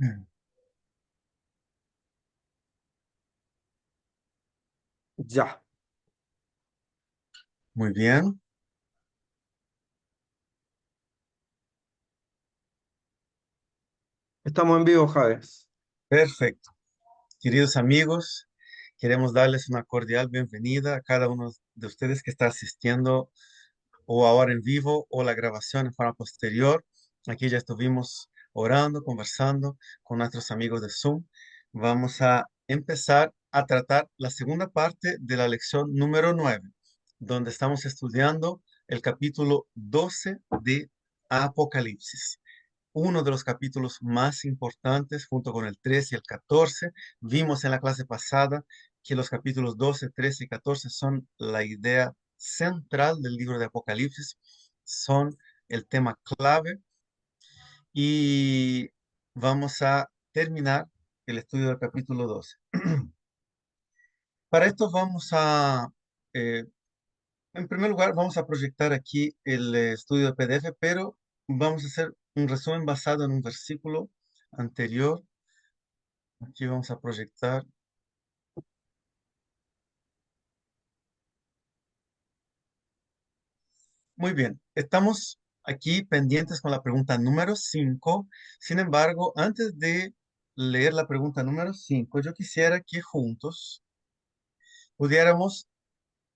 Mm. Ya, Muy bien, estamos en vivo, Javes. perfecto. Queridos amigos, queremos darles una cordial bienvenida a cada uno de ustedes que está asistiendo o ahora en vivo o la grabación en forma posterior. Aquí ya estuvimos orando, conversando con nuestros amigos de Zoom. Vamos a empezar a tratar la segunda parte de la lección número 9, donde estamos estudiando el capítulo 12 de Apocalipsis, uno de los capítulos más importantes junto con el 13 y el 14. Vimos en la clase pasada que los capítulos 12, 13 y 14 son la idea central del libro de Apocalipsis, son el tema clave y vamos a terminar el estudio del capítulo 12. Para esto eh, en primer lugar, vamos a proyectar aquí el estudio de PDF, pero vamos a hacer un resumen basado en un versículo anterior. Aquí vamos a proyectar. Muy bien, estamos aquí pendientes con la pregunta número 5. Sin embargo, antes de leer la pregunta número 5, yo quisiera que juntos pudiéramos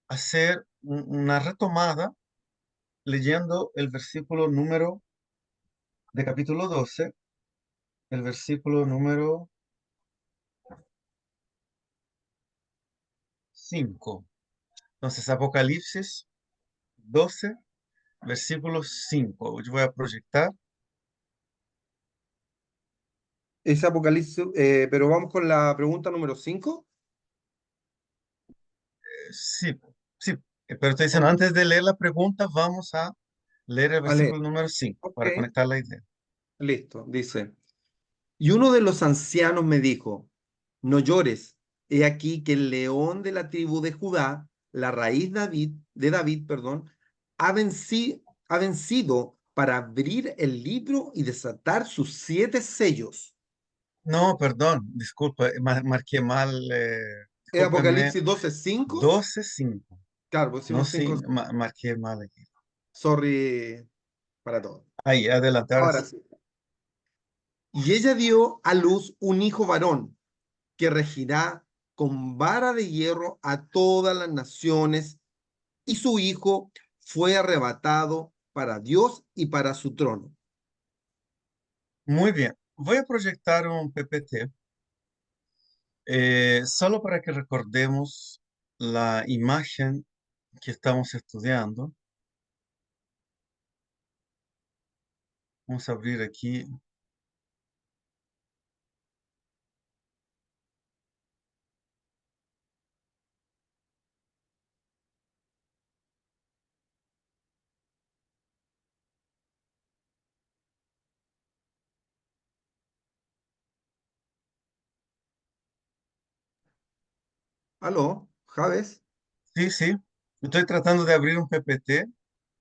hacer una retomada leyendo el versículo número de capítulo 12, el versículo número 5. Entonces, Apocalipsis 12, versículo 5. Yo voy a proyectar. Es Apocalipsis, pero vamos con la pregunta número 5. Sí, sí, pero estoy diciendo, antes de leer la pregunta, vamos a leer el Vale, versículo número 5 ok, para conectar la idea. listo. Dice, y uno de los ancianos me dijo, no llores, he aquí que el león de la tribu de Judá, la raíz de David, perdón, ha vencido para abrir el libro y desatar sus 7 sellos. No, perdón, disculpa, marqué mal, Es discúlpeme, Apocalipsis 12:5. 12:5. Claro, No, pusimos sí, 5. marqué mal aquí. Sorry para todo. Ahí, adelante, ahora Ahora sí. sí. Y ella dio a luz un hijo varón que regirá con vara de hierro a todas las naciones, y su hijo fue arrebatado para Dios y para su trono. Muy bien, voy a proyectar un PPT, solo para que recordemos la imagen que estamos estudiando. Vamos a abrir aquí. ¿Aló, Javes? Sí, sí, estoy tratando de abrir un PPT.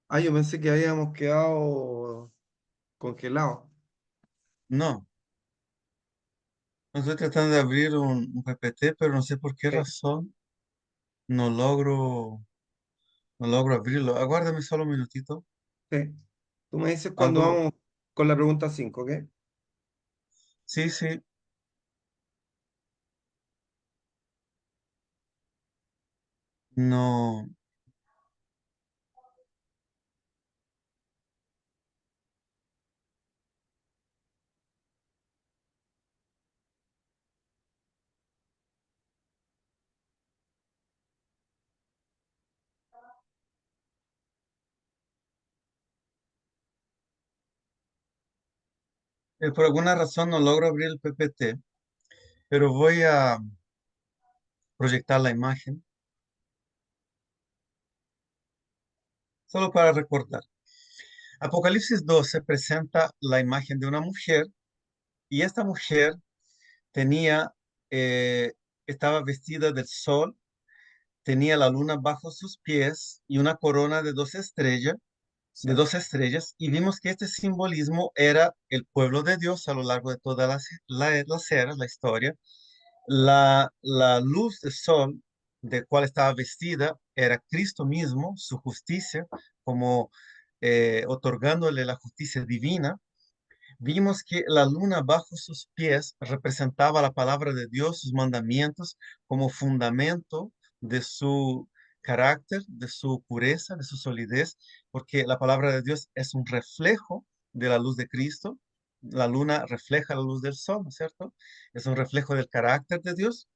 Ah, yo pensé que habíamos quedado congelados. No, estoy tratando de abrir un PPT, pero no sé por qué Sí, razón no logro, no logro abrirlo. Aguárdame solo un minutito. sí. Tú me dices cuando Algo, vamos con la pregunta 5, ¿ok? sí, sí, no. Por alguna razón no logro abrir el PPT, pero voy a proyectar la imagen solo para recordar. Apocalipsis 12 presenta la imagen de una mujer y esta mujer tenía, eh, estaba vestida del sol, tenía la luna bajo sus pies y una corona de 12 estrellas de Sí. 2 estrellas y vimos que este simbolismo era el pueblo de Dios a lo largo de todas las eras, la historia. La luz del sol de cual estaba vestida era Cristo mismo, su justicia, como otorgándole la justicia divina. Vimos que la luna bajo sus pies representaba la palabra de Dios, sus mandamientos, como fundamento de su carácter, de su pureza, de su solidez, porque la palabra de Dios es un reflejo de la luz de Cristo. La luna refleja la luz del sol, ¿no es cierto? Es un reflejo del carácter de Dios.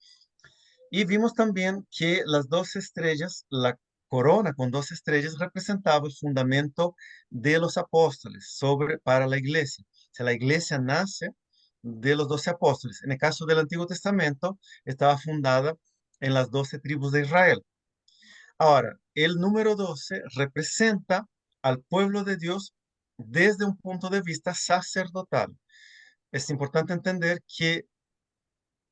Y vimos también que las 2 estrellas, la corona con 2 estrellas, representaba el fundamento de los apóstoles para la iglesia. O sea, la iglesia nace de los 12 apóstoles. En el caso del Antiguo Testamento, estaba fundada en las 12 tribus de Israel. Ahora, el número 12 representa al pueblo de Dios desde un punto de vista sacerdotal. Es importante entender que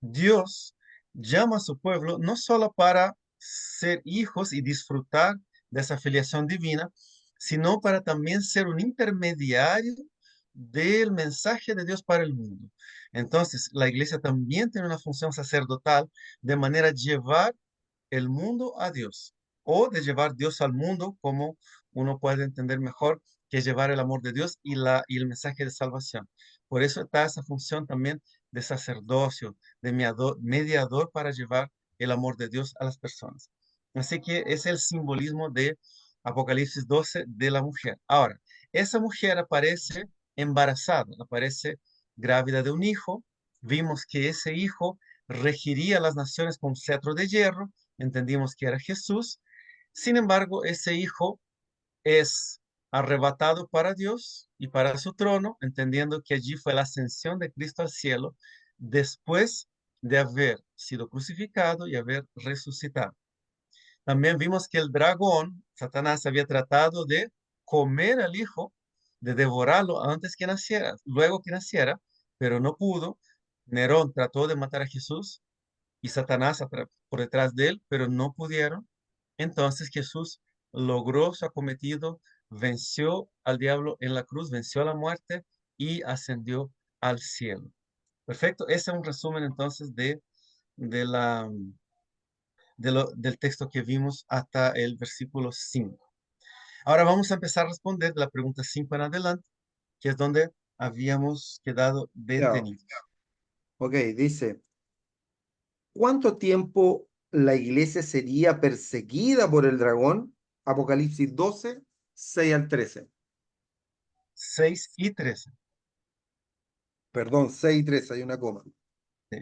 Dios llama a su pueblo no solo para ser hijos y disfrutar de esa filiación divina, sino para también ser un intermediario del mensaje de Dios para el mundo. Entonces, la iglesia también tiene una función sacerdotal de manera a llevar el mundo a Dios o de llevar Dios al mundo, como uno puede entender mejor que llevar el amor de Dios y el mensaje de salvación. Por eso está esa función también de sacerdocio, de mediador para llevar el amor de Dios a las personas. Así que es el simbolismo de Apocalipsis 12 de la mujer. Ahora, esa mujer aparece embarazada, aparece grávida de un hijo. Vimos que ese hijo regiría las naciones con cetro de hierro, entendimos que era Jesús. Sin embargo, ese hijo es arrebatado para Dios y para su trono, entendiendo que allí fue la ascensión de Cristo al cielo después de haber sido crucificado y haber resucitado. También vimos que el dragón, Satanás, había tratado de comer al hijo, de devorarlo antes que naciera, luego que naciera, pero no pudo. Nerón trató de matar a Jesús y Satanás por detrás de él, pero no pudieron. Entonces Jesús logró su acometido, venció al diablo en la cruz, venció a la muerte y ascendió al cielo. Perfecto, ese es un resumen entonces de la, del texto que vimos hasta el versículo 5. Ahora vamos a empezar a responder de la pregunta 5 en adelante, que es donde habíamos quedado Ya. detenidos. Ok, dice, ¿cuánto tiempo la iglesia sería perseguida por el dragón? Apocalipsis 12, 6 al 13. 6 y 13. Perdón, 6 y 13, hay una coma. Sí.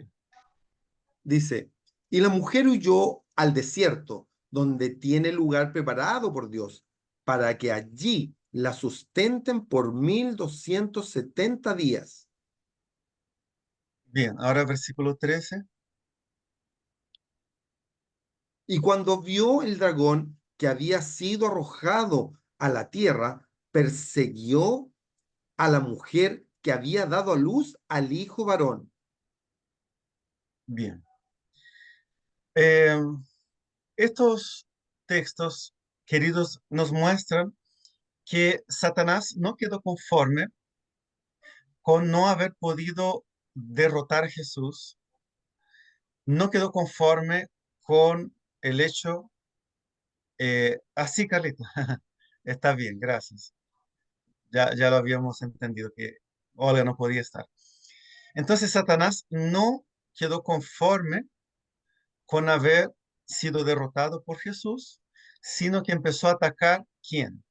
Dice, y la mujer huyó al desierto, donde tiene lugar preparado por Dios, para que allí la sustenten por 1270 días. Bien, ahora versículo 13. Y cuando vio el dragón que había sido arrojado a la tierra, persiguió a la mujer que había dado a luz al hijo varón. Bien. Eh, estos textos, queridos, nos muestran que Satanás no quedó conforme con no haber podido derrotar a Jesús, no quedó conforme con el hecho, así, Carlita, está bien, gracias. Ya lo habíamos entendido que Olga no podía estar. Entonces Satanás no quedó conforme con haber sido derrotado por Jesús, sino que empezó a atacar ¿quién?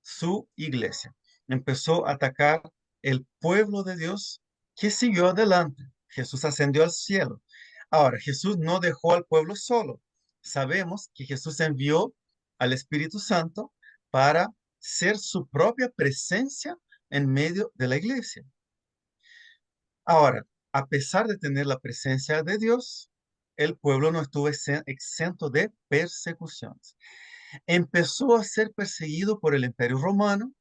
Su iglesia. Empezó a atacar el pueblo de Dios que siguió adelante. Jesús ascendió al cielo. Ahora, Jesús no dejó al pueblo solo. Sabemos que Jesús envió al Espíritu Santo para ser su propia presencia en medio de la iglesia. Ahora, a pesar de tener la presencia de Dios, el pueblo no estuvo exento de persecuciones. Empezó a ser perseguido por el Imperio Romano,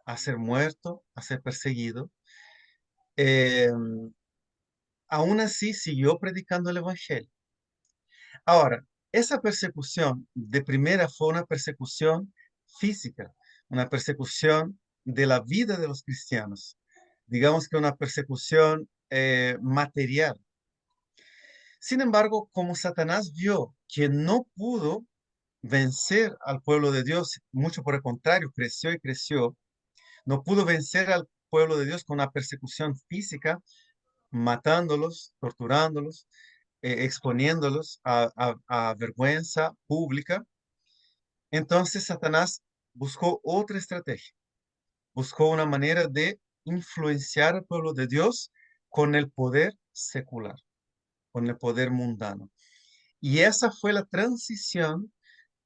a ser muerto, a ser perseguido. Eh, Aún así siguió predicando el Evangelio. Ahora, esa persecución de primera fue una persecución física, una persecución de la vida de los cristianos, digamos que una persecución material. Sin embargo, como Satanás vio que no pudo vencer al pueblo de Dios, mucho por el contrario, creció y creció, no pudo vencer al pueblo de Dios con una persecución física, matándolos, torturándolos, exponiéndolos a vergüenza pública. Entonces Satanás buscó otra estrategia, buscó una manera de influenciar al pueblo de Dios con el poder secular, con el poder mundano. Y esa fue la transición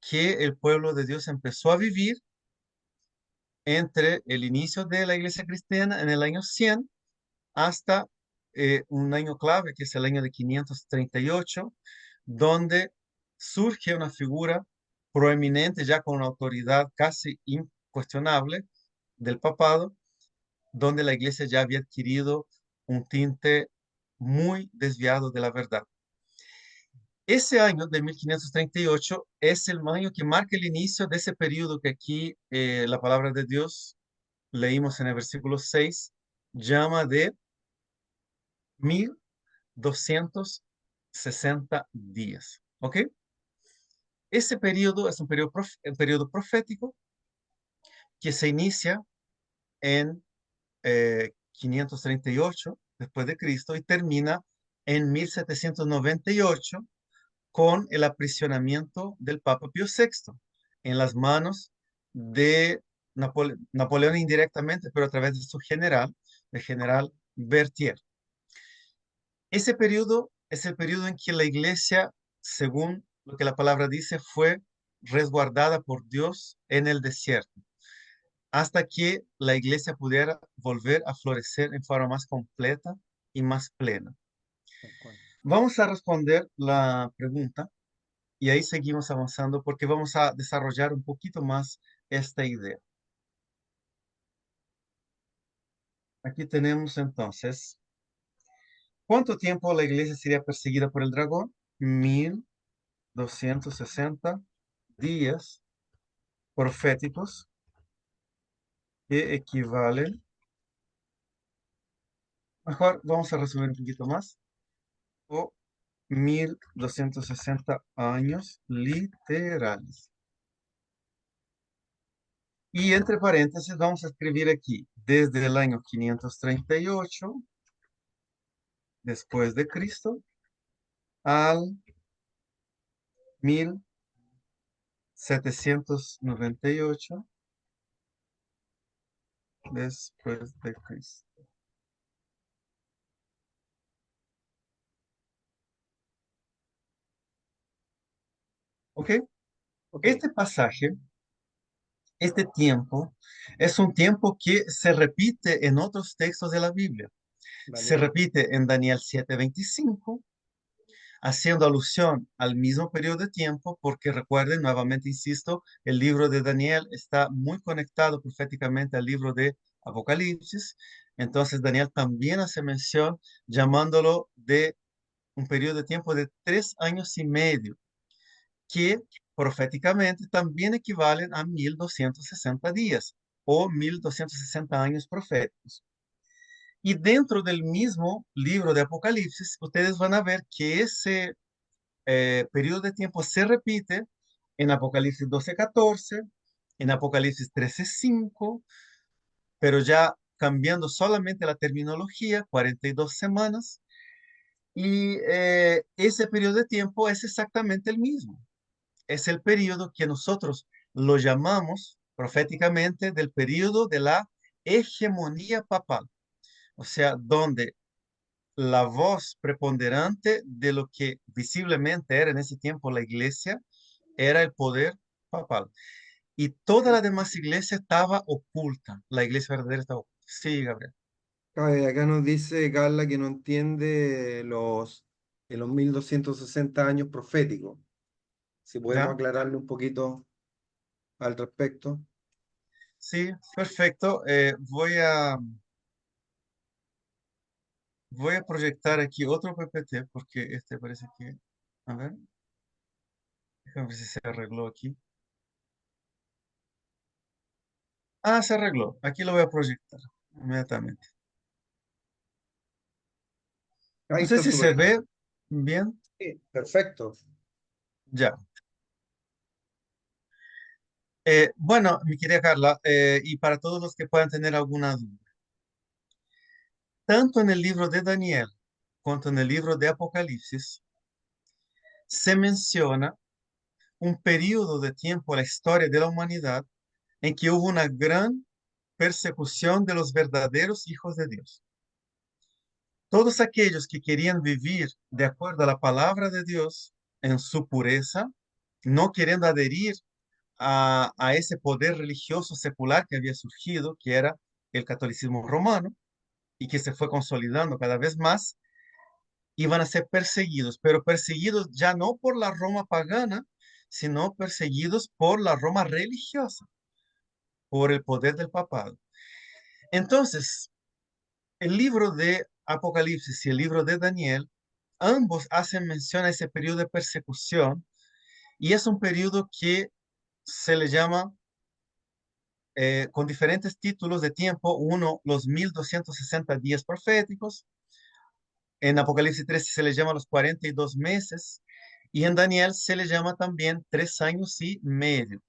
que el pueblo de Dios empezó a vivir entre el inicio de la iglesia cristiana en el año 100 hasta un año clave, que es el año de 538, donde surge una figura proeminente, ya con una autoridad casi incuestionable del papado, donde la iglesia ya había adquirido un tinte muy desviado de la verdad. Ese año de 1538 es el año que marca el inicio de ese periodo que aquí la palabra de Dios, leímos en el versículo 6, llama de 1260 días. ¿Ok? Ese periodo es un periodo profético que se inicia en 538 después de Cristo y termina en 1798 con el aprisionamiento del Papa Pío VI en las manos de Napoleón indirectamente, pero a través de su general, el general Berthier. Ese periodo es el periodo en que la iglesia, según lo que la palabra dice, fue resguardada por Dios en el desierto, hasta que la iglesia pudiera volver a florecer en forma más completa y más plena. Tal cual. Vamos a responder la pregunta y ahí seguimos avanzando porque vamos a desarrollar un poquito más esta idea. Aquí tenemos entonces, ¿cuánto tiempo la iglesia sería perseguida por el dragón? 1260 días proféticos que equivalen, mejor vamos a resumir un poquito más, o 1260 años literales. Y entre paréntesis vamos a escribir aquí, desde el año 538 después de Cristo al 1798 después de Cristo. ¿Ok? Ok, Este pasaje, este tiempo, es un tiempo que se repite en otros textos de la Biblia. Se Daniel. repite en Daniel 7:25, haciendo alusión al mismo periodo de tiempo, porque recuerden, nuevamente insisto, el libro de Daniel está muy conectado proféticamente al libro de Apocalipsis. Entonces Daniel también hace mención llamándolo de un periodo de tiempo de 3 años y medio, que proféticamente también equivalen a 1260 días o 1260 años proféticos. Y dentro del mismo libro de Apocalipsis, ustedes van a ver que ese periodo de tiempo se repite en Apocalipsis 12:14, en Apocalipsis 13:5, pero ya cambiando solamente la terminología, 42 semanas, y ese periodo de tiempo es exactamente el mismo. Es el periodo que nosotros lo llamamos proféticamente del periodo de la hegemonía papal, o sea, donde la voz preponderante de lo que visiblemente era en ese tiempo la iglesia era el poder papal. Y toda la demás iglesia estaba oculta. La iglesia verdadera estaba oculta. Sí, Gabriel. Acá nos dice Carla que no entiende los 1260 años proféticos. Si podemos ¿Ya? aclararle un poquito al respecto. Sí, perfecto. Voy a proyectar aquí otro PPT porque este parece que... A ver, déjame ver si se arregló aquí. Ah, se arregló. Aquí lo voy a proyectar inmediatamente. Ahí No sé está si su se proyecto. ve bien. Sí, perfecto. Ya. Bueno, mi querida Carla, y para todos los que puedan tener alguna duda, tanto en el libro de Daniel cuanto en el libro de Apocalipsis, se menciona un periodo de tiempo en la historia de la humanidad en que hubo una gran persecución de los verdaderos hijos de Dios. Todos aquellos que querían vivir de acuerdo a la palabra de Dios en su pureza, no queriendo adherir a ese poder religioso secular que había surgido, que era el catolicismo romano, y que se fue consolidando cada vez más, iban a ser perseguidos, pero perseguidos ya no por la Roma pagana, sino perseguidos por la Roma religiosa, por el poder del papado. Entonces, el libro de Apocalipsis y el libro de Daniel, ambos hacen mención a ese periodo de persecución, y es un periodo que se le llama con diferentes títulos de tiempo: uno, los 1260 días proféticos; en Apocalipsis 13 se le llama los 42 meses, y en Daniel se le llama también 3 años y medio.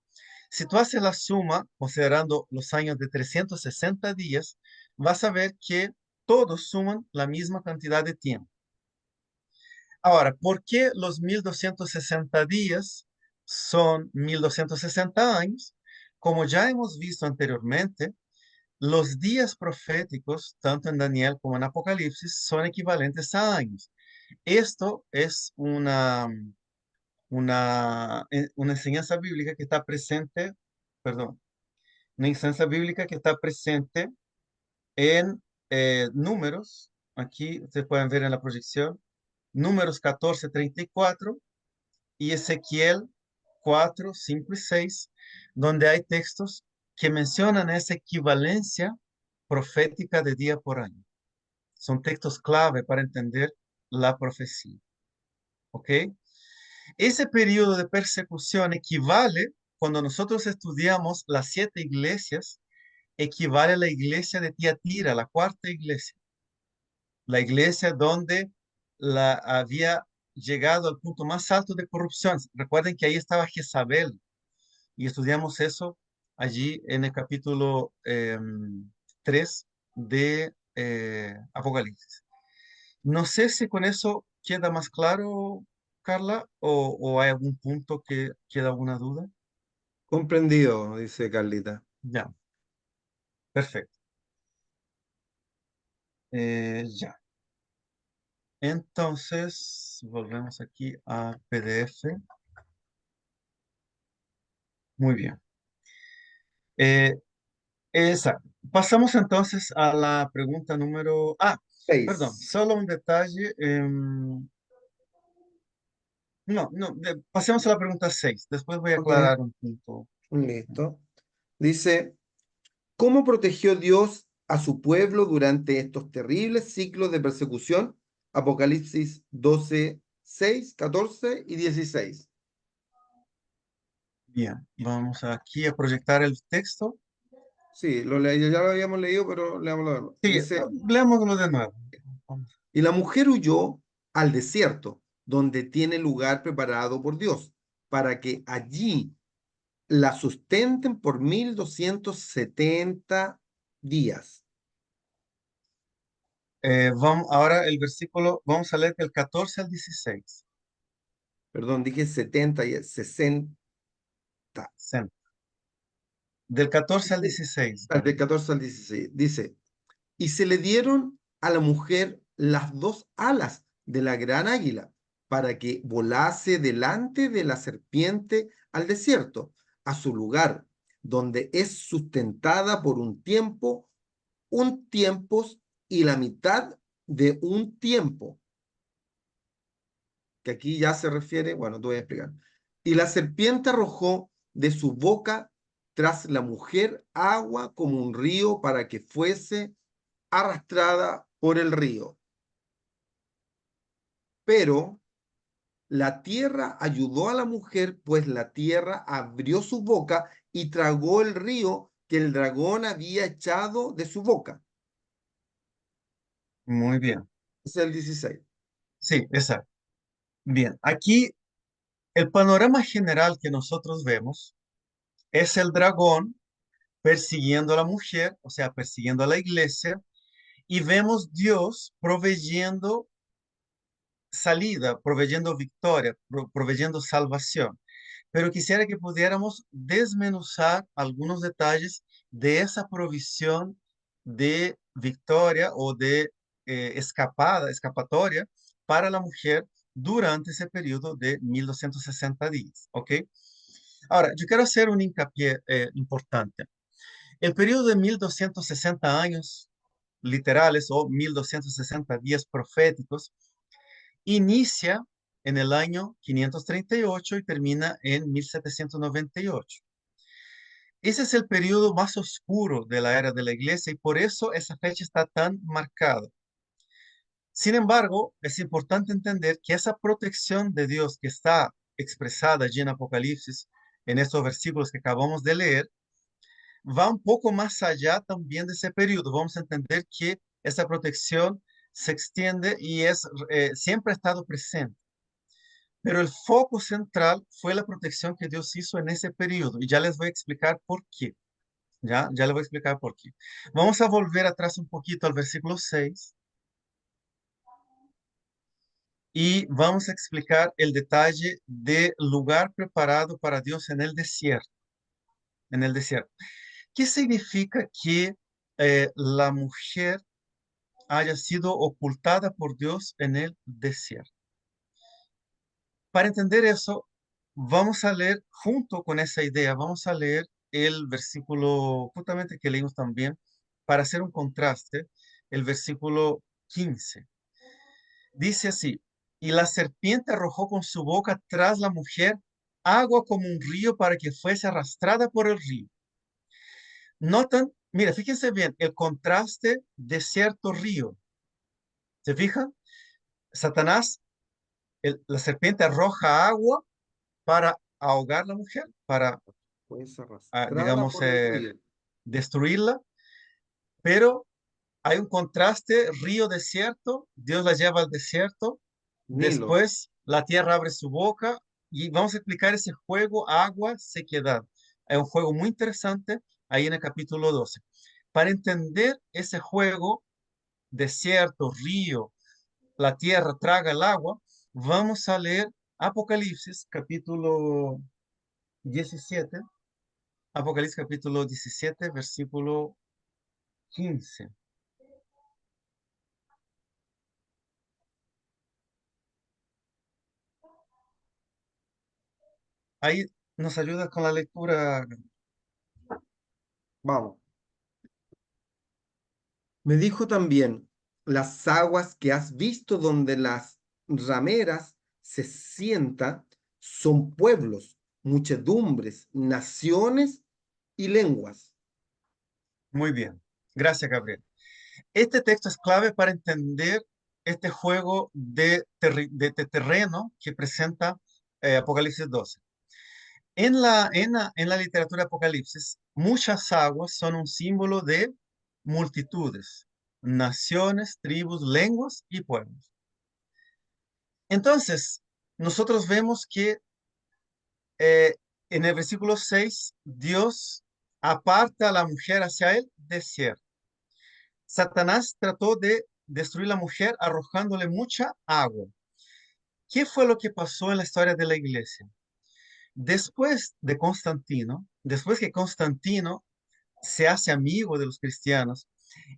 Si tú haces la suma, considerando los años de 360 días, vas a ver que todos suman la misma cantidad de tiempo. Ahora, ¿por qué los 1260 días son 1260 años? Como ya hemos visto anteriormente, los días proféticos, tanto en Daniel como en Apocalipsis, son equivalentes a años. Esto es una enseñanza bíblica que está presente, perdón, una enseñanza bíblica que está presente en Números. Aquí ustedes pueden ver en la proyección, Números 14:34 y Ezequiel 4:5 y 6, donde hay textos que mencionan esa equivalencia profética de día por año. Son textos clave para entender la profecía. ¿Ok? Ese periodo de persecución equivale, cuando nosotros estudiamos las 7 iglesias, equivale a la iglesia de Tiatira, la cuarta iglesia, la iglesia donde había llegado al punto más alto de corrupción. Recuerden que ahí estaba Jezabel, y estudiamos eso allí en el capítulo 3 de Apocalipsis. No sé si con eso queda más claro, Carla, o hay algún punto que queda alguna duda. Comprendido, dice Carlita. Ya, perfecto. Ya. Entonces, volvemos aquí a PDF. Muy bien. Eh, exacto. Pasamos entonces a la pregunta número... Ah, perdón, 6. solo un detalle. No, no, pasemos a la pregunta 6. Después voy a Ok, aclarar un punto. listo. Dice, ¿cómo protegió Dios a su pueblo durante estos terribles ciclos de persecución? Apocalipsis 12, 6, 14 y 16. Bien, vamos aquí a proyectar el texto. Sí, ya lo habíamos leído, pero leámoslo de nuevo. Sí, Dice, leámoslo de nuevo. Vamos. y la mujer huyó al desierto, donde tiene lugar preparado por Dios, para que allí la sustenten por 1270 días. Vamos, ahora el versículo, vamos a leer del 14 al 16. Perdón, dije 70 y es 60. Sen- Del 14 al 16. Del 14 al 16. Dice, y se le dieron a la mujer las dos alas de la gran águila para que volase delante de la serpiente al desierto, a su lugar, donde es sustentada por un tiempos y la mitad de un tiempo, que aquí ya se refiere, bueno, te voy a explicar. Y la serpiente arrojó de su boca tras la mujer agua como un río para que fuese arrastrada por el río. Pero la tierra ayudó a la mujer, pues la tierra abrió su boca y tragó el río que el dragón había echado de su boca. Muy bien. Ese es el 16. Sí, exacto. Bien, aquí el panorama general que nosotros vemos es el dragón persiguiendo a la mujer, o sea, persiguiendo a la iglesia, y vemos Dios proveyendo salida, proveyendo victoria, proveyendo salvación. Pero quisiera que pudiéramos desmenuzar algunos detalles de esa provisión de victoria o de escapatoria para la mujer durante ese periodo de 1260 días. ¿Ok? Ahora, yo quiero hacer un hincapié importante. El periodo de 1260 años literales o 1260 días proféticos inicia en el año 538 y termina en 1798. Ese es el periodo más oscuro de la era de la iglesia y por eso esa fecha está tan marcada. Sin embargo, es importante entender que esa protección de Dios que está expresada allí en Apocalipsis, en estos versículos que acabamos de leer, va un poco más allá también de ese periodo. Vamos a entender que esa protección se extiende y siempre ha estado presente. Pero el foco central fue la protección que Dios hizo en ese periodo. Y ya les voy a explicar por qué. Ya les voy a explicar por qué. Vamos a volver atrás un poquito al versículo 6 y vamos a explicar el detalle del lugar preparado para Dios en el desierto. En el desierto. ¿Qué significa que la mujer haya sido ocultada por Dios en el desierto? Para entender eso, vamos a leer junto con esa idea, vamos a leer el versículo justamente que leímos también para hacer un contraste, el versículo 15. Dice así, y la serpiente arrojó con su boca tras la mujer agua como un río para que fuese arrastrada por el río. Notan, mira, fíjense bien, el contraste desierto-río. ¿Se fijan? Satanás, la serpiente arroja agua para ahogar a la mujer, para, Pues arrastrada digamos, por el río. destruirla, pero hay un contraste, río desierto, Dios la lleva al desierto, Nilo. después la tierra abre su boca y vamos a explicar ese juego agua, sequedad. Es un juego muy interesante ahí en el capítulo 12. Para entender ese juego, desierto, río, la tierra traga el agua, vamos a leer Apocalipsis capítulo 17. Apocalipsis capítulo 17, versículo 15. Ahí nos ayuda con la lectura. Vamos. Me dijo también, las aguas que has visto donde las rameras se sientan son pueblos, muchedumbres, naciones y lenguas. Muy bien. Gracias, Gabriel. Este texto es clave para entender este juego de terreno que presenta Apocalipsis 12. En la literatura de Apocalipsis, muchas aguas son un símbolo de multitudes, naciones, tribus, lenguas y pueblos. Entonces, nosotros vemos que eh, en el versículo 6 Dios aparta a la mujer hacia el desierto. Satanás trató de destruir a la mujer arrojándole mucha agua. ¿Qué fue lo que pasó en la historia de la iglesia? Después que Constantino se hace amigo de los cristianos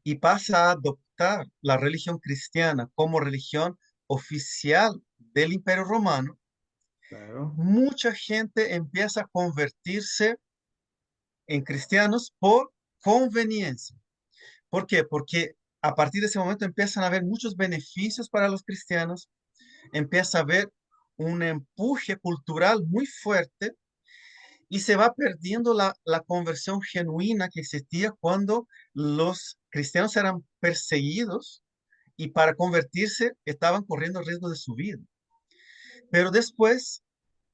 y pasa a adoptar la religión cristiana como religión oficial del Imperio Romano, Claro. mucha gente empieza a convertirse en cristianos por conveniencia. ¿Por qué? Porque a partir de ese momento empiezan a haber muchos beneficios para los cristianos, empieza a haber un empuje cultural muy fuerte y se va perdiendo la conversión genuina que existía cuando los cristianos eran perseguidos y para convertirse estaban corriendo riesgo de su vida. Pero después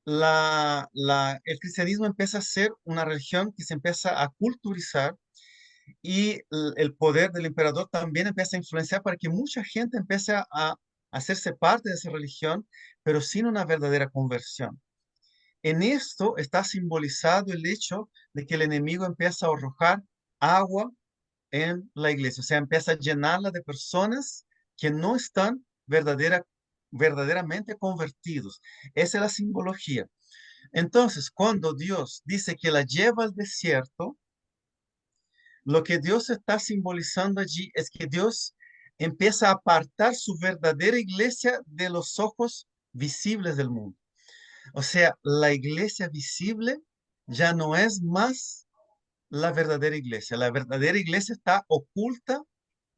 el cristianismo empieza a ser una religión que se empieza a culturizar y el poder del emperador también empieza a influenciar para que mucha gente empiece a hacerse parte de esa religión, pero sin una verdadera conversión. En esto está simbolizado el hecho de que el enemigo empieza a arrojar agua en la iglesia, o sea, empieza a llenarla de personas que no están verdaderamente convertidos. Esa es la simbología. Entonces, cuando Dios dice que la lleva al desierto, lo que Dios está simbolizando allí es que Dios empieza a apartar su verdadera iglesia de los ojos visibles del mundo. O sea, la iglesia visible ya no es más la verdadera iglesia. La verdadera iglesia está oculta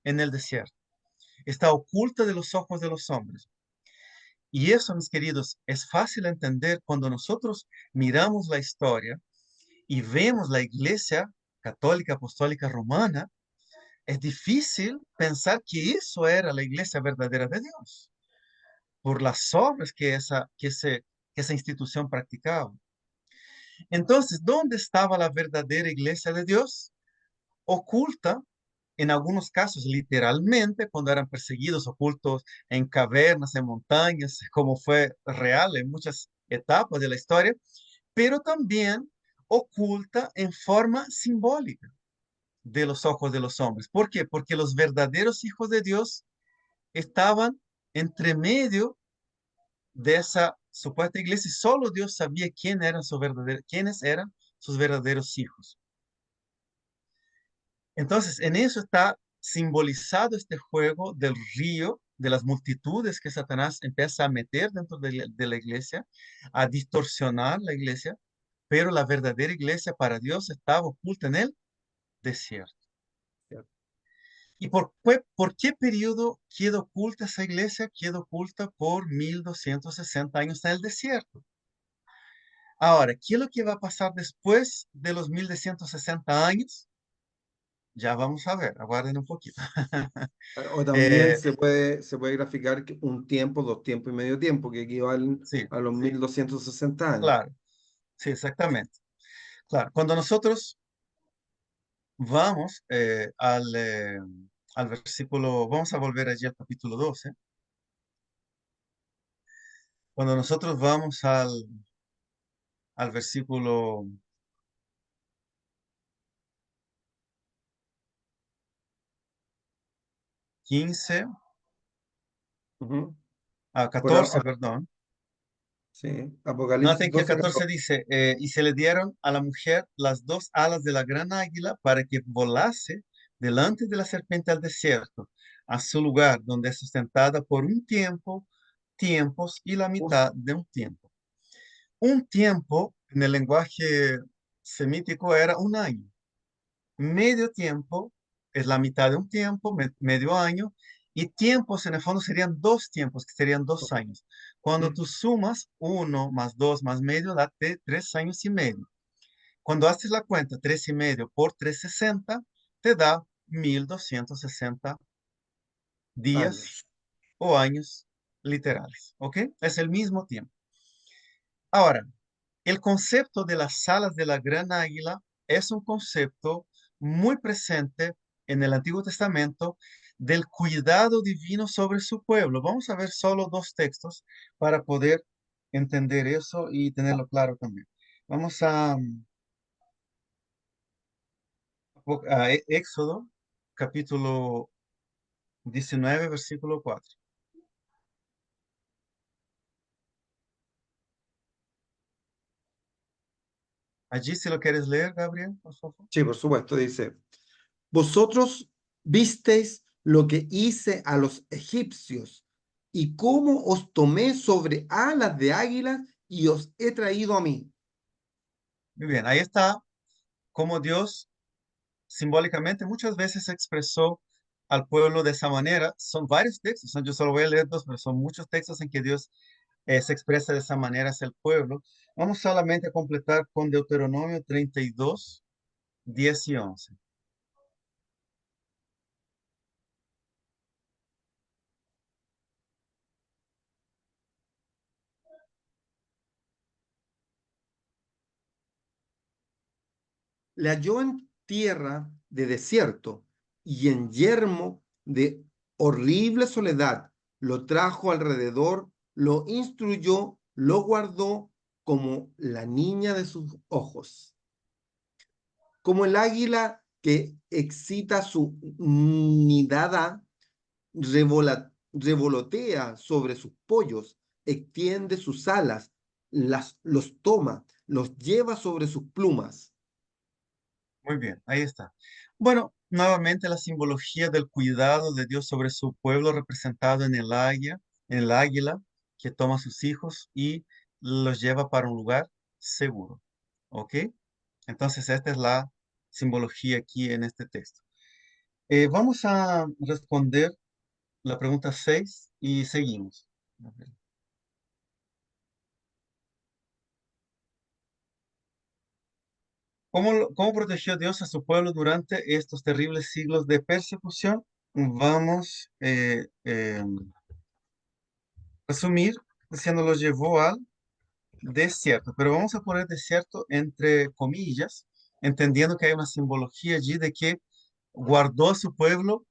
en el desierto, está oculta de los ojos de los hombres. Y eso, mis queridos, es fácil entender cuando nosotros miramos la historia y vemos la iglesia católica apostólica romana. Es difícil pensar que eso era la iglesia verdadera de Dios, por las obras que esa institución practicaba. Entonces, ¿dónde estaba la verdadera iglesia de Dios? Oculta, en algunos casos literalmente, cuando eran perseguidos, ocultos en cavernas, en montañas, como fue real en muchas etapas de la historia, pero también oculta en forma simbólica de los ojos de los hombres. ¿Por qué? Porque los verdaderos hijos de Dios estaban entre medio de esa supuesta iglesia y solo Dios sabía quiénes eran sus verdaderos hijos. Entonces, en eso está simbolizado este juego del río, de las multitudes que Satanás empieza a meter dentro de la iglesia, a distorsionar la iglesia, pero la verdadera iglesia para Dios estaba oculta en el desierto. ¿Y por qué periodo queda oculta esa iglesia? Queda oculta por 1260 años en el desierto. Ahora, ¿qué es lo que va a pasar después de los 1260 años? Ya vamos a ver, aguarden un poquito. O también Eh, se puede graficar que un tiempo, dos tiempos y medio tiempo, que equivalen sí, a los 1260 años. claro, sí, exactamente. Claro, cuando nosotros vamos al versículo, vamos a volver allí al capítulo 12. Cuando nosotros vamos al versículo 15, Ujú. a Por 14, perdón. sí, Apocalipsis Noten que el 12, 14 14. dice, y se le dieron a la mujer las dos alas de la gran águila para que volase delante de la serpiente al desierto, a su lugar, donde es sustentada por un tiempo, tiempos y la Uf, mitad de un tiempo. Un tiempo en el lenguaje semítico era un año. Medio tiempo es la mitad de un tiempo, medio año, y tiempos en el fondo serían dos tiempos, que serían 2 años. Cuando mm, tú sumas uno más dos más medio, da 3 años y medio. Cuando haces la cuenta, 3 y medio por 360, te da 1260 días años. o años literales, ¿ok? Es el mismo tiempo. Ahora, el concepto de las alas de la gran águila es un concepto muy presente en el Antiguo Testamento del cuidado divino sobre su pueblo. Vamos a ver solo dos textos para poder entender eso y tenerlo claro también. Vamos a Éxodo, capítulo 19, versículo 4. Allí, si lo quieres leer, Gabriel, por favor. Sí, por supuesto, dice, vosotros visteis lo que hice a los egipcios y cómo os tomé sobre alas de águila y os he traído a mí. Muy bien, ahí está cómo Dios simbólicamente muchas veces se expresó al pueblo de esa manera. Son varios textos, yo solo voy a leer dos, pero son muchos textos en que Dios se expresa de esa manera hacia el pueblo. Vamos solamente a completar con Deuteronomio 32, 10 y 11. le halló en tierra de desierto y en yermo de horrible soledad. Lo trajo alrededor, lo instruyó, lo guardó como la niña de sus ojos. Como el águila que excita su nidada, revolotea sobre sus pollos, extiende sus alas, los toma, los lleva sobre sus plumas. Muy bien, ahí está. Bueno, nuevamente la simbología del cuidado de Dios sobre su pueblo representado en el águila que toma a sus hijos y los lleva para un lugar seguro. ¿Ok? Entonces, esta es la simbología aquí en este texto. Vamos a responder la pregunta 6 y seguimos. A ver. ¿Cómo protegió Dios a su pueblo durante estos terribles siglos de persecución? Vamos resumir diciendo los llevó al desierto, pero vamos a poner desierto entre comillas, entendiendo que hay una simbología allí de que guardó a su pueblo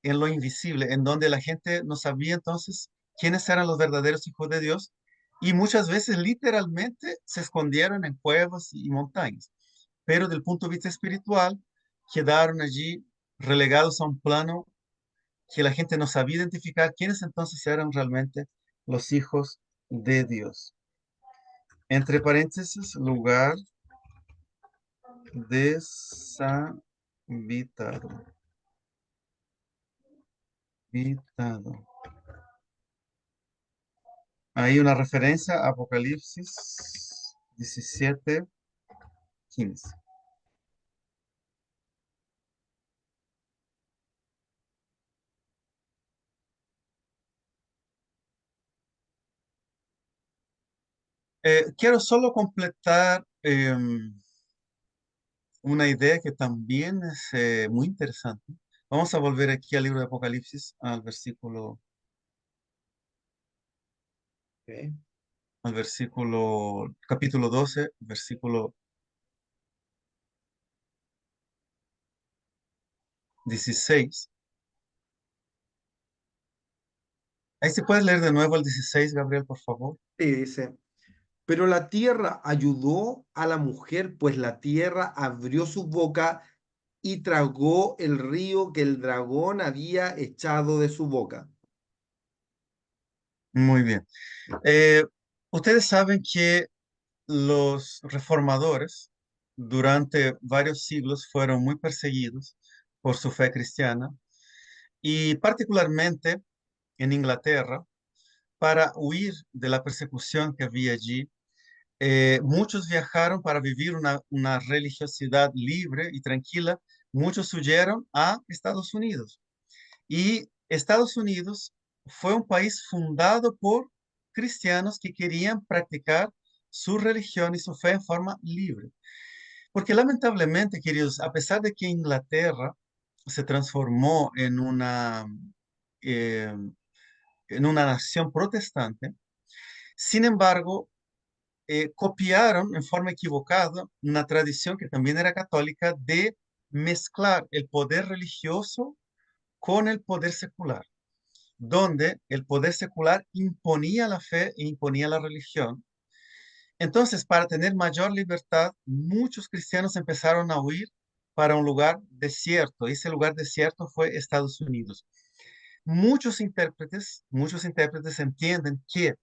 en lo invisible, en donde la gente no sabía entonces quiénes eran los verdaderos hijos de Dios y muchas veces literalmente se escondieron en cuevas y montañas, pero del punto de vista espiritual quedaron allí relegados a un plano que la gente no sabía identificar quiénes entonces eran realmente los hijos de Dios. Entre paréntesis, lugar deshabitado. Habitado. Hay una referencia a Apocalipsis 17:15. Quiero solo completar una idea que también es muy interesante. Vamos a volver aquí al libro de Apocalipsis, Ok. al versículo, capítulo 12, versículo 16. Ahí se puede leer de nuevo el 16, Gabriel, por favor. Sí, dice, pero la tierra ayudó a la mujer, pues la tierra abrió su boca y tragó el río que el dragón había echado de su boca. Muy bien. Eh, Ustedes saben que los reformadores durante varios siglos fueron muy perseguidos por su fe cristiana y particularmente en Inglaterra, para huir de la persecución que había allí, muchos viajaron para vivir una religiosidad libre y tranquila. Muchos huyeron a Estados Unidos. Y Estados Unidos fue un país fundado por cristianos que querían practicar su religión y su fe en forma libre. Porque lamentablemente, queridos, a pesar de que Inglaterra se transformó eh, en una nación protestante, sin embargo, copiaron en forma equivocada una tradición que también era católica de mezclar el poder religioso con el poder secular, donde el poder secular imponía la fe e imponía la religión. Entonces, para tener mayor libertad, muchos cristianos empezaron a huir para un lugar desierto. Y ese lugar desierto fue Estados Unidos. Muchos intérpretes entienden que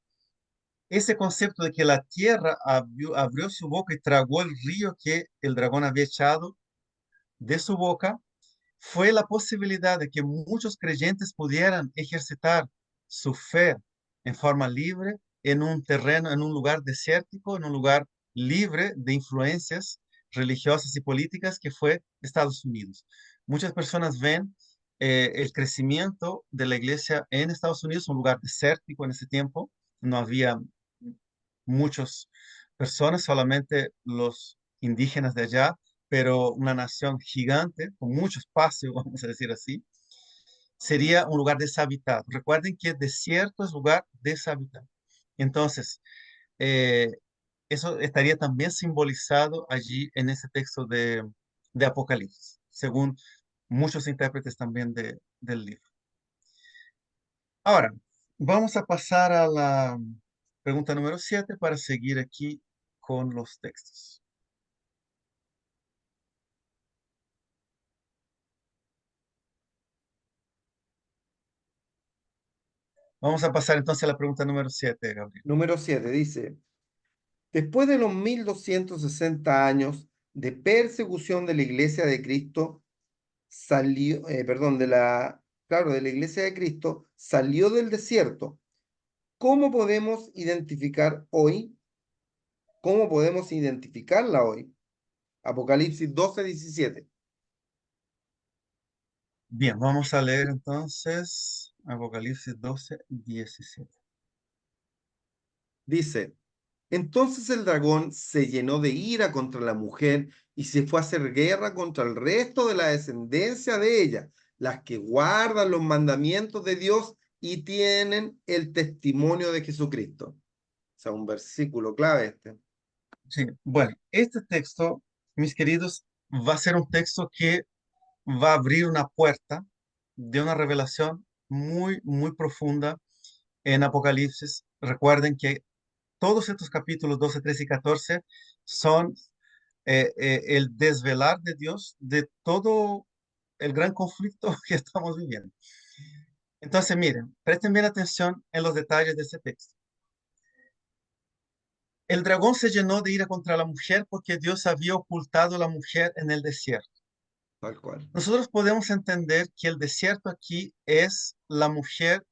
ese concepto de que la tierra abrió su boca y tragó el río que el dragón había echado de su boca, fue la posibilidad de que muchos creyentes pudieran ejercitar su fe en forma libre en un terreno, en un lugar desértico, en un lugar libre de influencias religiosas y políticas que fue Estados Unidos. Muchas personas ven el crecimiento de la iglesia en Estados Unidos, un lugar desértico en ese tiempo, no había muchas personas, solamente los indígenas de allá, pero una nación gigante, con mucho espacio, vamos a decir así, sería un lugar deshabitado. Recuerden que desierto es lugar deshabitado. Entonces, eh, eso estaría también simbolizado allí en ese texto de Apocalipsis, según muchos intérpretes también del libro. Ahora, vamos a pasar a la pregunta número 7 para seguir aquí con los textos. Vamos a pasar entonces a la pregunta número 7, Gabriel. Número 7 dice, después de los 1260 años de persecución de la Iglesia de Cristo, salió, perdón, claro, de la Iglesia de Cristo, salió del desierto. ¿Cómo podemos identificar hoy? ¿Cómo podemos identificarla hoy? Apocalipsis 12:17. Bien, vamos a leer entonces Apocalipsis 12:17. Dice, entonces el dragón se llenó de ira contra la mujer y se fue a hacer guerra contra el resto de la descendencia de ella, las que guardan los mandamientos de Dios y tienen el testimonio de Jesucristo. O sea, un versículo clave este. Sí, bueno, este texto, mis queridos, va a ser un texto que va a abrir una puerta de una revelación muy, muy profunda en Apocalipsis. Recuerden que todos estos capítulos 12, 13 y 14 son el desvelar de Dios de todo el gran conflicto que estamos viviendo. Entonces, miren, presten bien atención en los detalles de este texto. El dragón se llenó de ira contra la mujer porque Dios había ocultado a la mujer en el desierto. Tal cual. Nosotros podemos entender que el desierto aquí es la mujer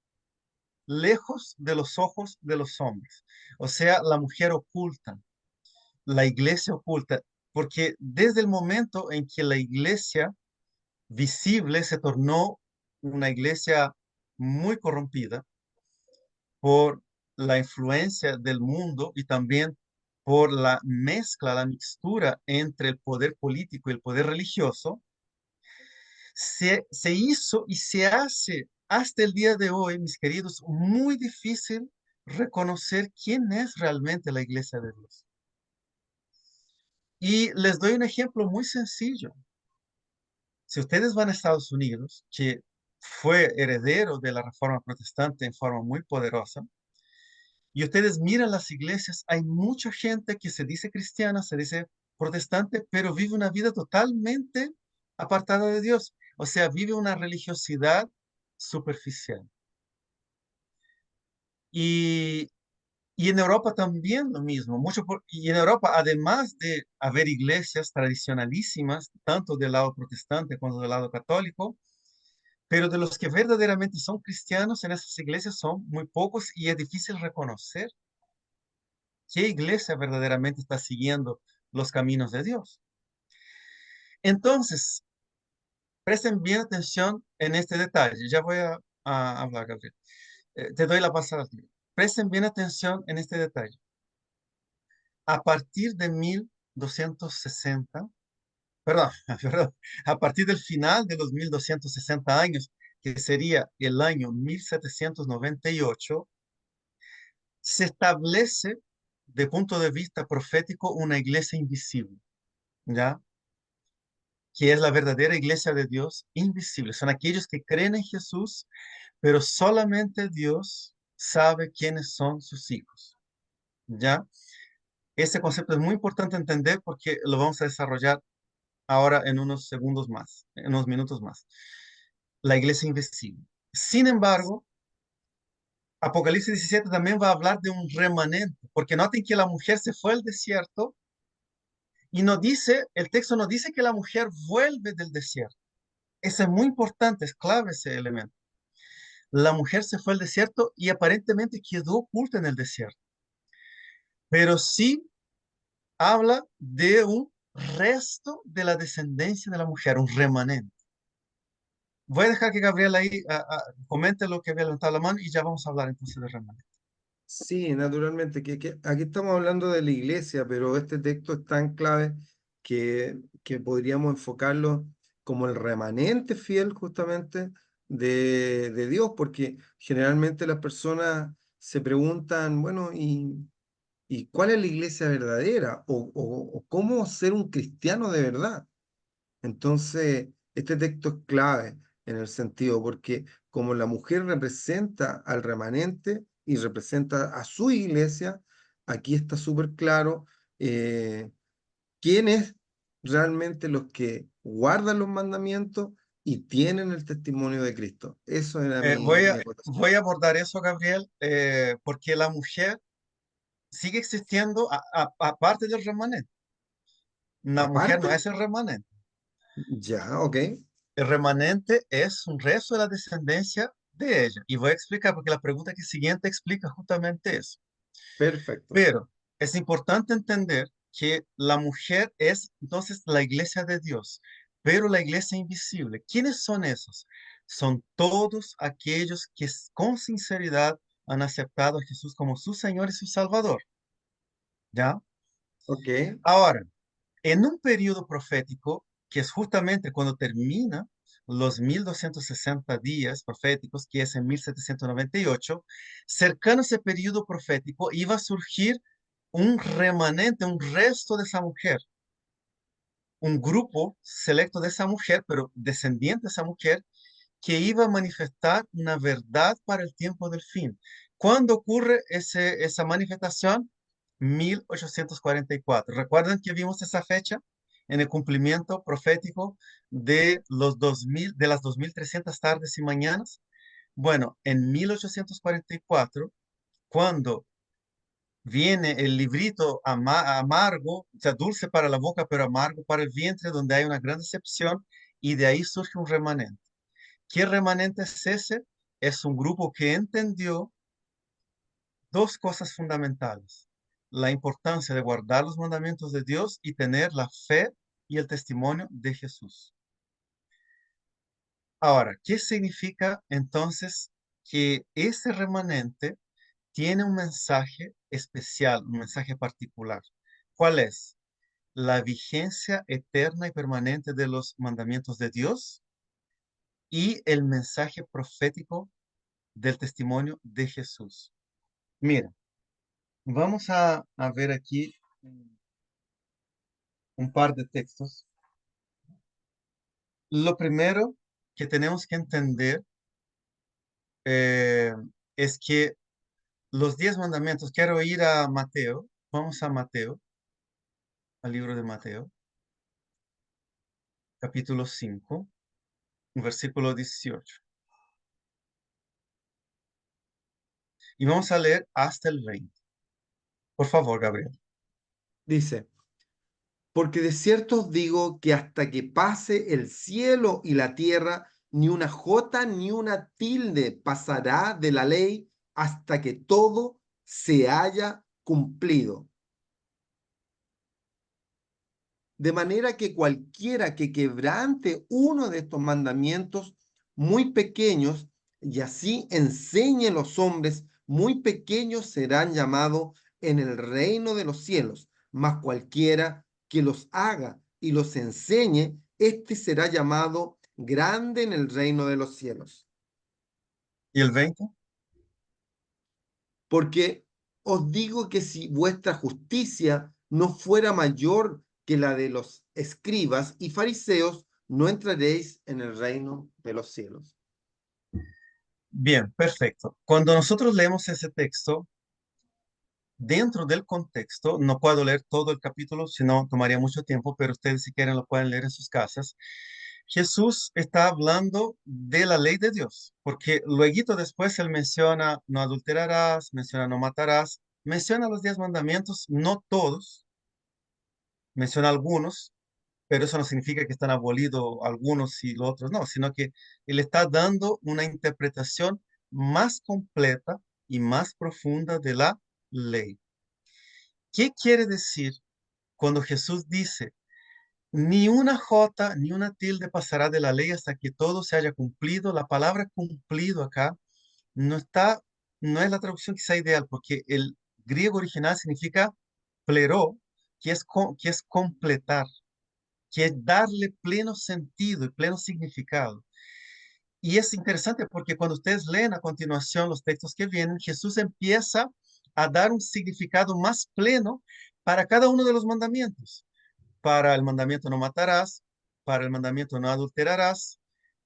lejos de los ojos de los hombres, o sea, la mujer oculta, la iglesia oculta, porque desde el momento en que la iglesia visible se tornó una iglesia muy corrompida por la influencia del mundo y también por la mezcla, la mixtura entre el poder político y el poder religioso, se hizo y se hace hasta el día de hoy, mis queridos, muy difícil reconocer quién es realmente la iglesia de Dios. Y les doy un ejemplo muy sencillo. Si ustedes van a Estados Unidos, que fue heredero de la Reforma Protestante en forma muy poderosa, y ustedes miran las iglesias, hay mucha gente que se dice cristiana, se dice protestante, pero vive una vida totalmente apartada de Dios. O sea, vive una religiosidad superficial. Y, y en Europa también lo mismo. Y en Europa, además de haber iglesias tradicionalísimas, tanto del lado protestante como del lado católico, pero de los que verdaderamente son cristianos en esas iglesias son muy pocos y es difícil reconocer qué iglesia verdaderamente está siguiendo los caminos de Dios. Entonces, presten bien atención en este detalle. Ya voy a hablar, Gabriel. Te doy la pasada. Presten bien atención en este detalle. A partir de 1260, perdón, perdón, a partir del final de los 1260 años, que sería el año 1798, se establece de punto de vista profético una iglesia invisible, ¿ya? Que es la verdadera iglesia de Dios invisible. Son aquellos que creen en Jesús, pero solamente Dios sabe quiénes son sus hijos. ¿Ya? Ese concepto es muy importante entender porque lo vamos a desarrollar ahora en unos segundos más, en unos minutos más. La iglesia invisible. Sin embargo, Apocalipsis 17 también va a hablar de un remanente, porque noten que la mujer se fue al desierto y no dice, el texto no dice que la mujer vuelve del desierto. Eso es muy importante, es clave ese elemento. La mujer se fue al desierto y aparentemente quedó oculta en el desierto, pero sí habla de un resto de la descendencia de la mujer, un remanente. Voy a dejar que Gabriel ahí comente lo que había levantado la mano y ya vamos a hablar entonces de remanente. Sí, naturalmente, que aquí estamos hablando de la iglesia, pero este texto es tan clave que podríamos enfocarlo como el remanente fiel justamente de Dios, porque generalmente las personas se preguntan, bueno, ¿Y cuál es la iglesia verdadera? O cómo ser un cristiano de verdad? Entonces, este texto es clave en el sentido, porque como la mujer representa al remanente y representa a su iglesia, aquí está súper claro eh, quiénes realmente los que guardan los mandamientos y tienen el testimonio de Cristo. Eso era Eh, mi, voy mi a, acotación. voy a abordar eso, Gabriel, porque la mujer sigue existiendo aparte del remanente. La mujer Aparte, no es el remanente. ya, ok, El remanente es un resto de la descendencia de ella. Y voy a explicar porque la pregunta que siguiente explica justamente eso. perfecto. Pero es importante entender que la mujer es entonces la iglesia de Dios, pero la iglesia invisible. ¿Quiénes son esos? Son todos aquellos que con sinceridad han aceptado a Jesús como su Señor y su Salvador. ¿Ya? Ok, Ahora, en un periodo profético, que es justamente cuando termina los 1260 días proféticos, que es en 1798, cercano a ese periodo profético, iba a surgir un remanente, un resto de esa mujer, un grupo selecto de esa mujer, pero descendiente de esa mujer, que iba a manifestar una verdad para el tiempo del fin. ¿Cuándo ocurre esa manifestación? 1844. ¿Recuerdan que vimos esa fecha en el cumplimiento profético de de las 2300 tardes y mañanas? Bueno, en 1844, cuando viene el librito amargo, o sea, dulce para la boca, pero amargo para el vientre, donde hay una gran decepción, y de ahí surge un remanente. ¿Qué remanente es ese? Es un grupo que entendió dos cosas fundamentales: la importancia de guardar los mandamientos de Dios y tener la fe y el testimonio de Jesús. Ahora, ¿qué significa entonces que ese remanente tiene un mensaje especial, un mensaje particular? ¿Cuál es? La vigencia eterna y permanente de los mandamientos de Dios y el mensaje profético del testimonio de Jesús. Mira, vamos a ver aquí un par de textos. Lo primero que tenemos que entender eh, es que los 10 mandamientos, quiero ir a Mateo, vamos a Mateo, al libro de Mateo, capítulo 5, versículo 18. Y vamos a leer hasta el 20. Por favor, Gabriel. dice. Porque de cierto os digo que hasta que pase el cielo y la tierra, ni una jota ni una tilde pasará de la ley hasta que todo se haya cumplido. De manera que cualquiera que quebrante uno de estos mandamientos muy pequeños y así enseñe a los hombres, muy pequeños serán llamados en el reino de los cielos, mas cualquiera que los haga y los enseñe, éste será llamado grande en el reino de los cielos. ¿Y el 20? Porque os digo que si vuestra justicia no fuera mayor que la de los escribas y fariseos, no entraréis en el reino de los cielos. Bien, perfecto. Cuando nosotros leemos ese texto, dentro del contexto, no puedo leer todo el capítulo, si no tomaría mucho tiempo, pero ustedes si quieren lo pueden leer en sus casas. Jesús está hablando de la ley de Dios, porque luego después él menciona no adulterarás, menciona no matarás, menciona los 10 mandamientos, no todos, menciona algunos, pero eso no significa que están abolidos algunos y los otros no, sino que él está dando una interpretación más completa y más profunda de la ley. ¿Qué quiere decir cuando Jesús dice, ni una jota ni una tilde pasará de la ley hasta que todo se haya cumplido? La palabra cumplido acá no está, no es la traducción quizá ideal, porque el griego original significa plero, que es completar, que es darle pleno sentido y pleno significado. Y es interesante porque cuando ustedes leen a continuación los textos que vienen, Jesús empieza a dar un significado más pleno para cada uno de los mandamientos. Para el mandamiento no matarás, para el mandamiento no adulterarás,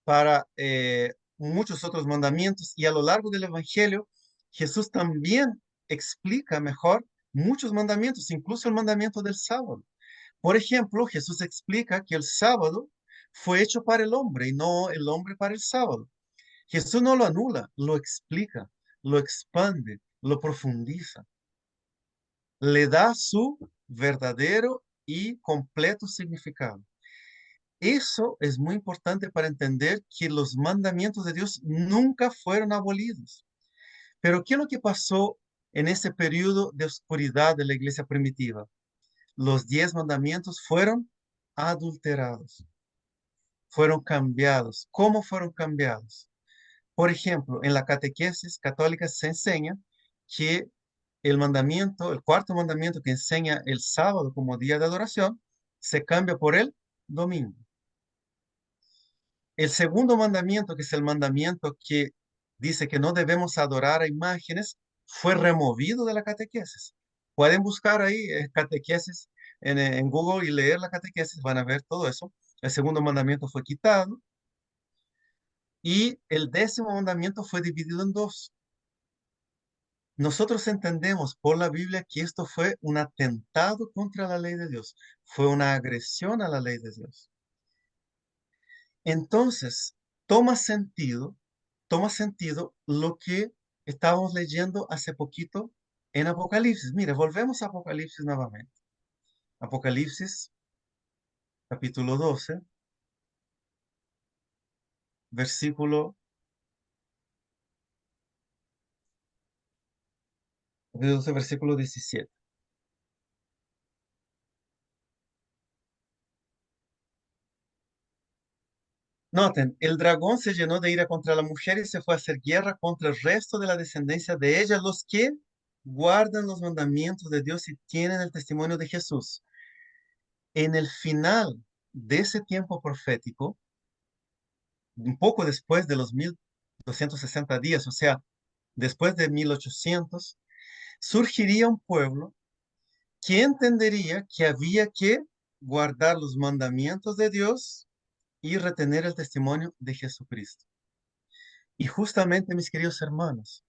para muchos otros mandamientos. Y a lo largo del Evangelio, Jesús también explica mejor muchos mandamientos, incluso el mandamiento del sábado. Por ejemplo, Jesús explica que el sábado fue hecho para el hombre y no el hombre para el sábado. Jesús no lo anula, lo explica, lo expande, lo profundiza, le da su verdadero y completo significado. Eso es muy importante para entender que los mandamientos de Dios nunca fueron abolidos. Pero ¿qué es lo que pasó en ese periodo de oscuridad de la iglesia primitiva? Los 10 mandamientos fueron adulterados, fueron cambiados. ¿Cómo fueron cambiados? Por ejemplo, en la catequesis católica se enseña que el cuarto mandamiento que enseña el sábado como día de adoración, se cambia por el domingo. El segundo mandamiento, que es el mandamiento que dice que no debemos adorar a imágenes, fue removido de la catequesis. Pueden buscar ahí catequesis en Google y leer la catequesis, van a ver todo eso. El segundo mandamiento fue quitado y el 10.º mandamiento fue dividido en dos. Nosotros entendemos por la Biblia que esto fue un atentado contra la ley de Dios, fue una agresión a la ley de Dios. Entonces, toma sentido, toma sentido lo que estábamos leyendo hace poquito en Apocalipsis. Mire, volvemos a Apocalipsis nuevamente. Apocalipsis, capítulo 12, versículo, 12, versículo 17. Noten, el dragón se llenó de ira contra la mujer y se fue a hacer guerra contra el resto de la descendencia de ella, los que guardan los mandamientos de Dios y tienen el testimonio de Jesús. En el final de ese tiempo profético, un poco después de los 1260 días, o sea, después de 1800, surgiría un pueblo que entendería que había que guardar los mandamientos de Dios y retener el testimonio de Jesucristo. Y justamente, mis queridos hermanos,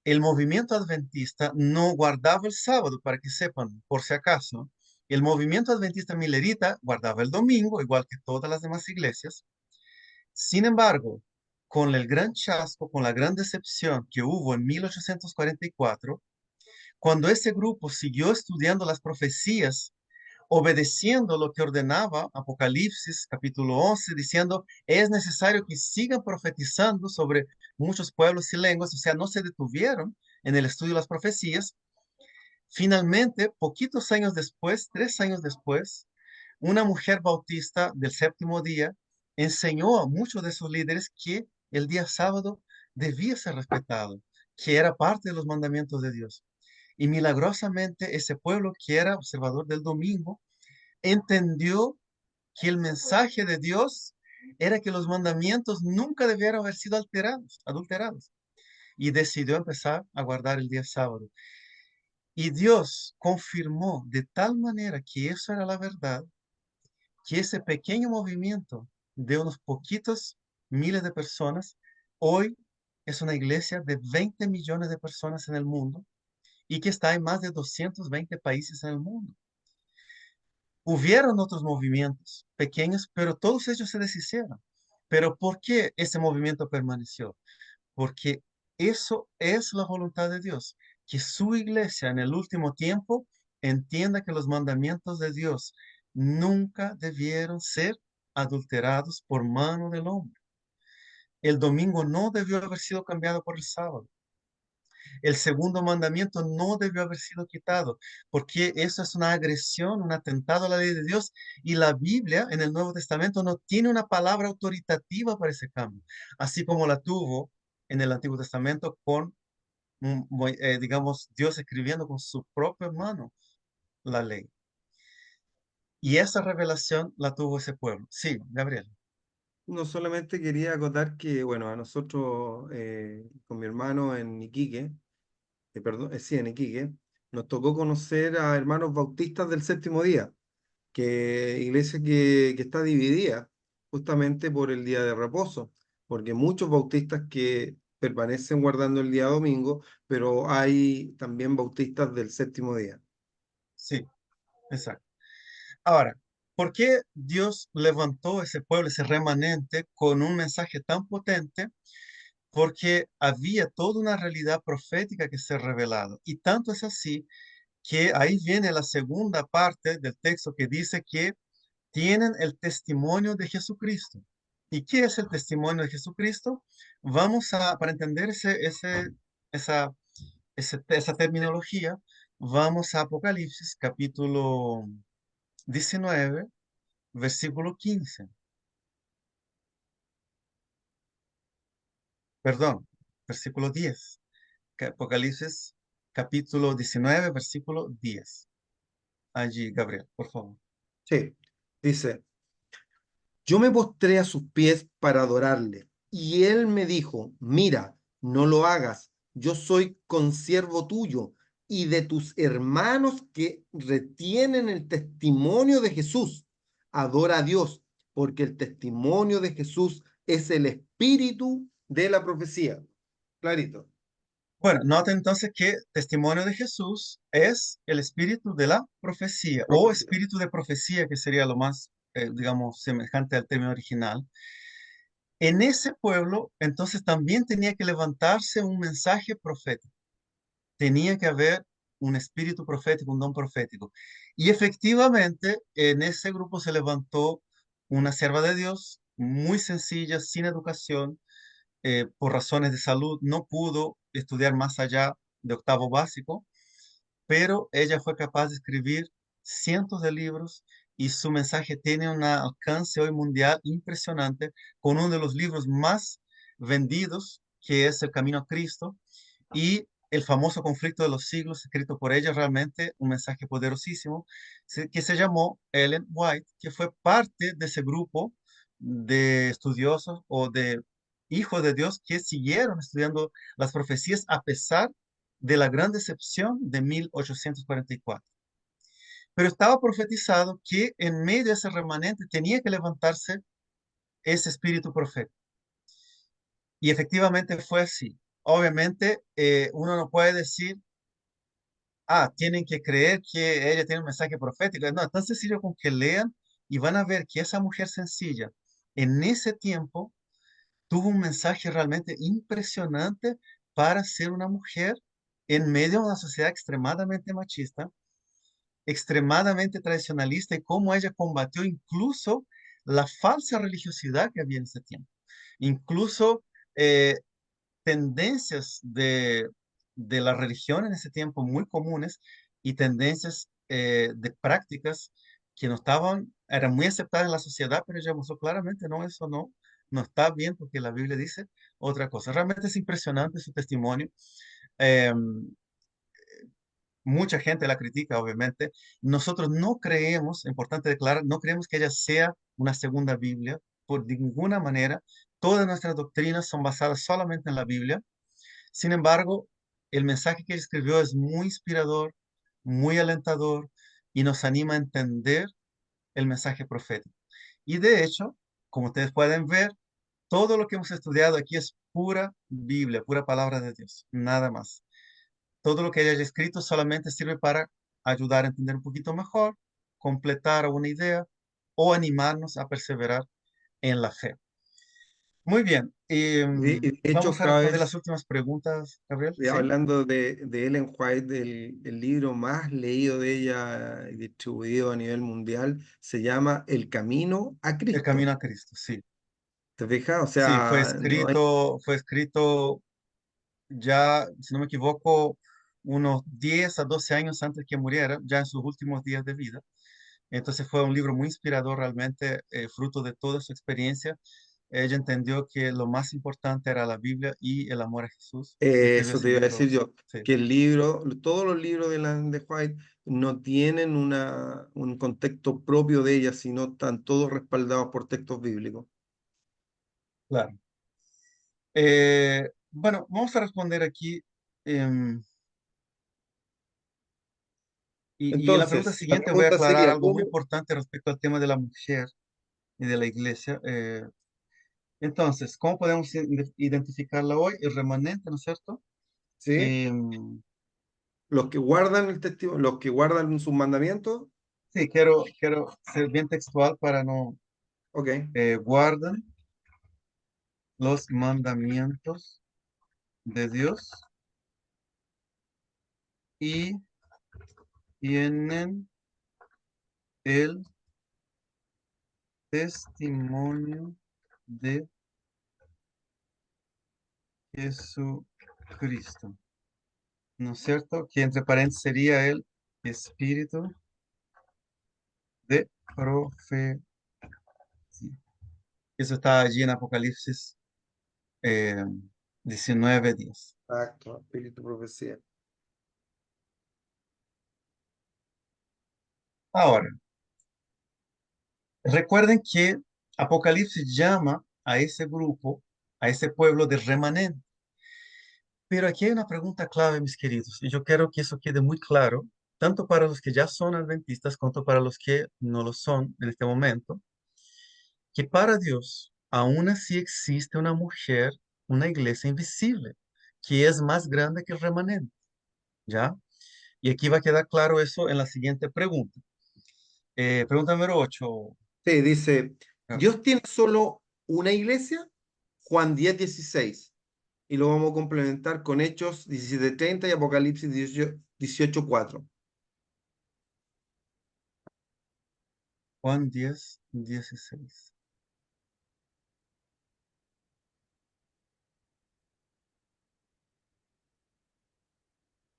el movimiento adventista no guardaba el sábado, para que sepan, por si acaso. El movimiento adventista milerita guardaba el domingo, igual que todas las demás iglesias. Sin embargo, con el gran chasco, con la gran decepción que hubo en 1844, cuando ese grupo siguió estudiando las profecías, obedeciendo lo que ordenaba Apocalipsis capítulo 11, diciendo, es necesario que sigan profetizando sobre muchos pueblos y lenguas, o sea, no se detuvieron en el estudio de las profecías. Finalmente, poquitos años después, 3 años después, una mujer bautista del séptimo día enseñó a muchos de sus líderes que el día sábado debía ser respetado, que era parte de los mandamientos de Dios. Y milagrosamente ese pueblo que era observador del domingo entendió que el mensaje de Dios era que los mandamientos nunca debieron haber sido adulterados, y decidió empezar a guardar el día sábado. Y Dios confirmó de tal manera que eso era la verdad, que ese pequeño movimiento de unos poquitos miles de personas, hoy es una iglesia de 20 millones de personas en el mundo y que está en más de 220 países en el mundo. Hubieron otros movimientos pequeños, pero todos ellos se deshicieron. Pero ¿por qué ese movimiento permaneció? Porque eso es la voluntad de Dios, que su iglesia en el último tiempo entienda que los mandamientos de Dios nunca debieron ser adulterados por mano del hombre. El domingo no debió haber sido cambiado por el sábado. El segundo mandamiento no debió haber sido quitado, porque eso es una agresión, un atentado a la ley de Dios, y la Biblia en el Nuevo Testamento no tiene una palabra autoritativa para ese cambio, así como la tuvo en el Antiguo Testamento con, digamos, Dios escribiendo con su propia mano la ley. Y esa revelación la tuvo ese pueblo. Sí, Gabriel. No solamente quería acotar que, bueno, a nosotros, con mi hermano en Iquique, perdón, sí, en Iquique, nos tocó conocer a hermanos bautistas del séptimo día, que iglesia que está dividida justamente por el día de reposo, porque muchos bautistas que permanecen guardando el día domingo, pero hay también bautistas del séptimo día. Sí, exacto. Ahora, ¿por qué Dios levantó ese pueblo, ese remanente, con un mensaje tan potente? Porque había toda una realidad profética que se revelaba. Y tanto es así que ahí viene la segunda parte del texto que dice que tienen el testimonio de Jesucristo. ¿Y qué es el testimonio de Jesucristo? Para entender esa, esa terminología, vamos a Apocalipsis capítulo 19, versículo 15. Perdón, versículo 10. Apocalipsis capítulo 19, versículo 10. Allí, Gabriel, por favor. Sí, dice, yo me postré a sus pies para adorarle, y él me dijo, mira, no lo hagas, yo soy consiervo tuyo y de tus hermanos que retienen el testimonio de Jesús. Adora a Dios, porque el testimonio de Jesús es el espíritu de la profecía. Clarito. Bueno, nota entonces que testimonio de Jesús es el espíritu de la profecía o Profecía. espíritu de profecía, que sería lo más, digamos, semejante al término original. En ese pueblo, entonces también tenía que levantarse un mensaje profético, tenía que haber un espíritu profético, un don profético. Y efectivamente, en ese grupo se levantó una sierva de Dios muy sencilla, sin educación, por razones de salud, no pudo estudiar más allá de octavo básico, pero ella fue capaz de escribir cientos de libros y su mensaje tiene un alcance hoy mundial impresionante, con uno de los libros más vendidos, que es El Camino a Cristo, y el famoso conflicto de los siglos, escrito por ella, realmente un mensaje poderosísimo, que se llamó Ellen White, que fue parte de ese grupo de estudiosos o de hijos de Dios que siguieron estudiando las profecías a pesar de la gran decepción de 1844. Pero estaba profetizado que en medio de ese remanente tenía que levantarse ese espíritu profético. Y efectivamente fue así. Obviamente, uno no puede decir, tienen que creer que ella tiene un mensaje profético. No, es tan sencillo con que lean y van a ver que esa mujer sencilla en ese tiempo tuvo un mensaje realmente impresionante para ser una mujer en medio de una sociedad extremadamente machista, extremadamente tradicionalista, y cómo ella combatió incluso la falsa religiosidad que había en ese tiempo. Incluso eh, tendencias de la religión en ese tiempo muy comunes y tendencias de prácticas que no estaban, eran muy aceptadas en la sociedad, pero ella mostró claramente, no, eso no, no está bien porque la Biblia dice otra cosa. Realmente es impresionante su testimonio. Eh, Mucha gente la critica, obviamente. Nosotros no creemos, importante declarar, no creemos que ella sea una segunda Biblia, por ninguna manera. Todas nuestras doctrinas son basadas solamente en la Biblia. Sin embargo, el mensaje que ella escribió es muy inspirador, muy alentador y nos anima a entender el mensaje profético. Y de hecho, como ustedes pueden ver, todo lo que hemos estudiado aquí es pura Biblia, pura palabra de Dios, nada más. Todo lo que haya escrito solamente sirve para ayudar a entender un poquito mejor, completar una idea o animarnos a perseverar en la fe. Muy bien, Y de hecho, vamos a cada responder las vez, últimas preguntas, Gabriel. ¿Sí? hablando de Ellen White, el libro más leído de ella y distribuido a nivel mundial, se llama El Camino a El Cristo. camino a Cristo, sí. ¿Te fijas? O Sí, sea, no hay... fue escrito ya, si no me equivoco, unos 10 a 12 años antes que muriera, ya en sus últimos días de vida. Entonces fue un libro muy inspirador realmente, fruto de toda su experiencia. Ella entendió que lo más importante era la Biblia y el amor a Jesús y escribió Eso ese te iba a decir libro. yo, Sí, que el libro, todos los libros de White no tienen un contexto propio de ella, sino están todos respaldados por textos bíblicos. claro. Bueno, vamos a responder aquí. Y en la pregunta Entonces, la siguiente voy a pregunta aclarar sería, algo muy ¿cómo? importante respecto al tema de la mujer y de la iglesia. Entonces, ¿cómo podemos identificarla hoy? El remanente, ¿no es cierto? ¿Sí? Em, Los que guardan el testimonio, los que guardan sus mandamientos, sí, quiero ser bien textual para no ok. guardan los mandamientos de Dios y tienen el testimonio de Jesucristo. ¿No es cierto? Que entre paréntesis sería el espíritu de profecía. Eso está allí en Apocalipsis eh, 19:10. Exacto, espíritu profecía. Ahora, recuerden que Apocalipsis llama a ese grupo, a ese pueblo de remanente. Pero aquí hay una pregunta clave, mis queridos, y yo quiero que eso quede muy claro, tanto para los que ya son adventistas, como para los que no lo son en este momento, que para Dios aún así existe una mujer, una iglesia invisible, que es más grande que el remanente, ¿ya? Y aquí va a quedar claro eso en la siguiente pregunta. Pregunta número 8. Sí, dice, ¿Dios tiene solo una iglesia? Juan 10:16. Y lo vamos a complementar con Hechos 17:30 y Apocalipsis 18:4. Juan 10:16.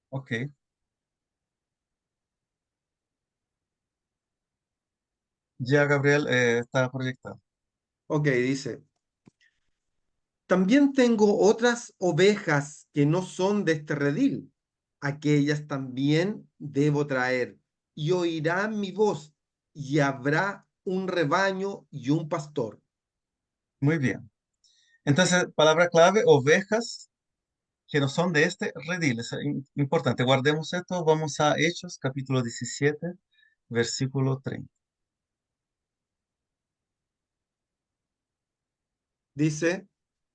Ok, ya Gabriel está proyectado. Ok, dice, también tengo otras ovejas que no son de este redil. Aquellas también debo traer y oirán mi voz y habrá un rebaño y un pastor. Muy bien. Entonces, palabra clave, ovejas que no son de este redil. Es importante. Guardemos esto. Vamos a Hechos, capítulo 17, versículo 30. Dice,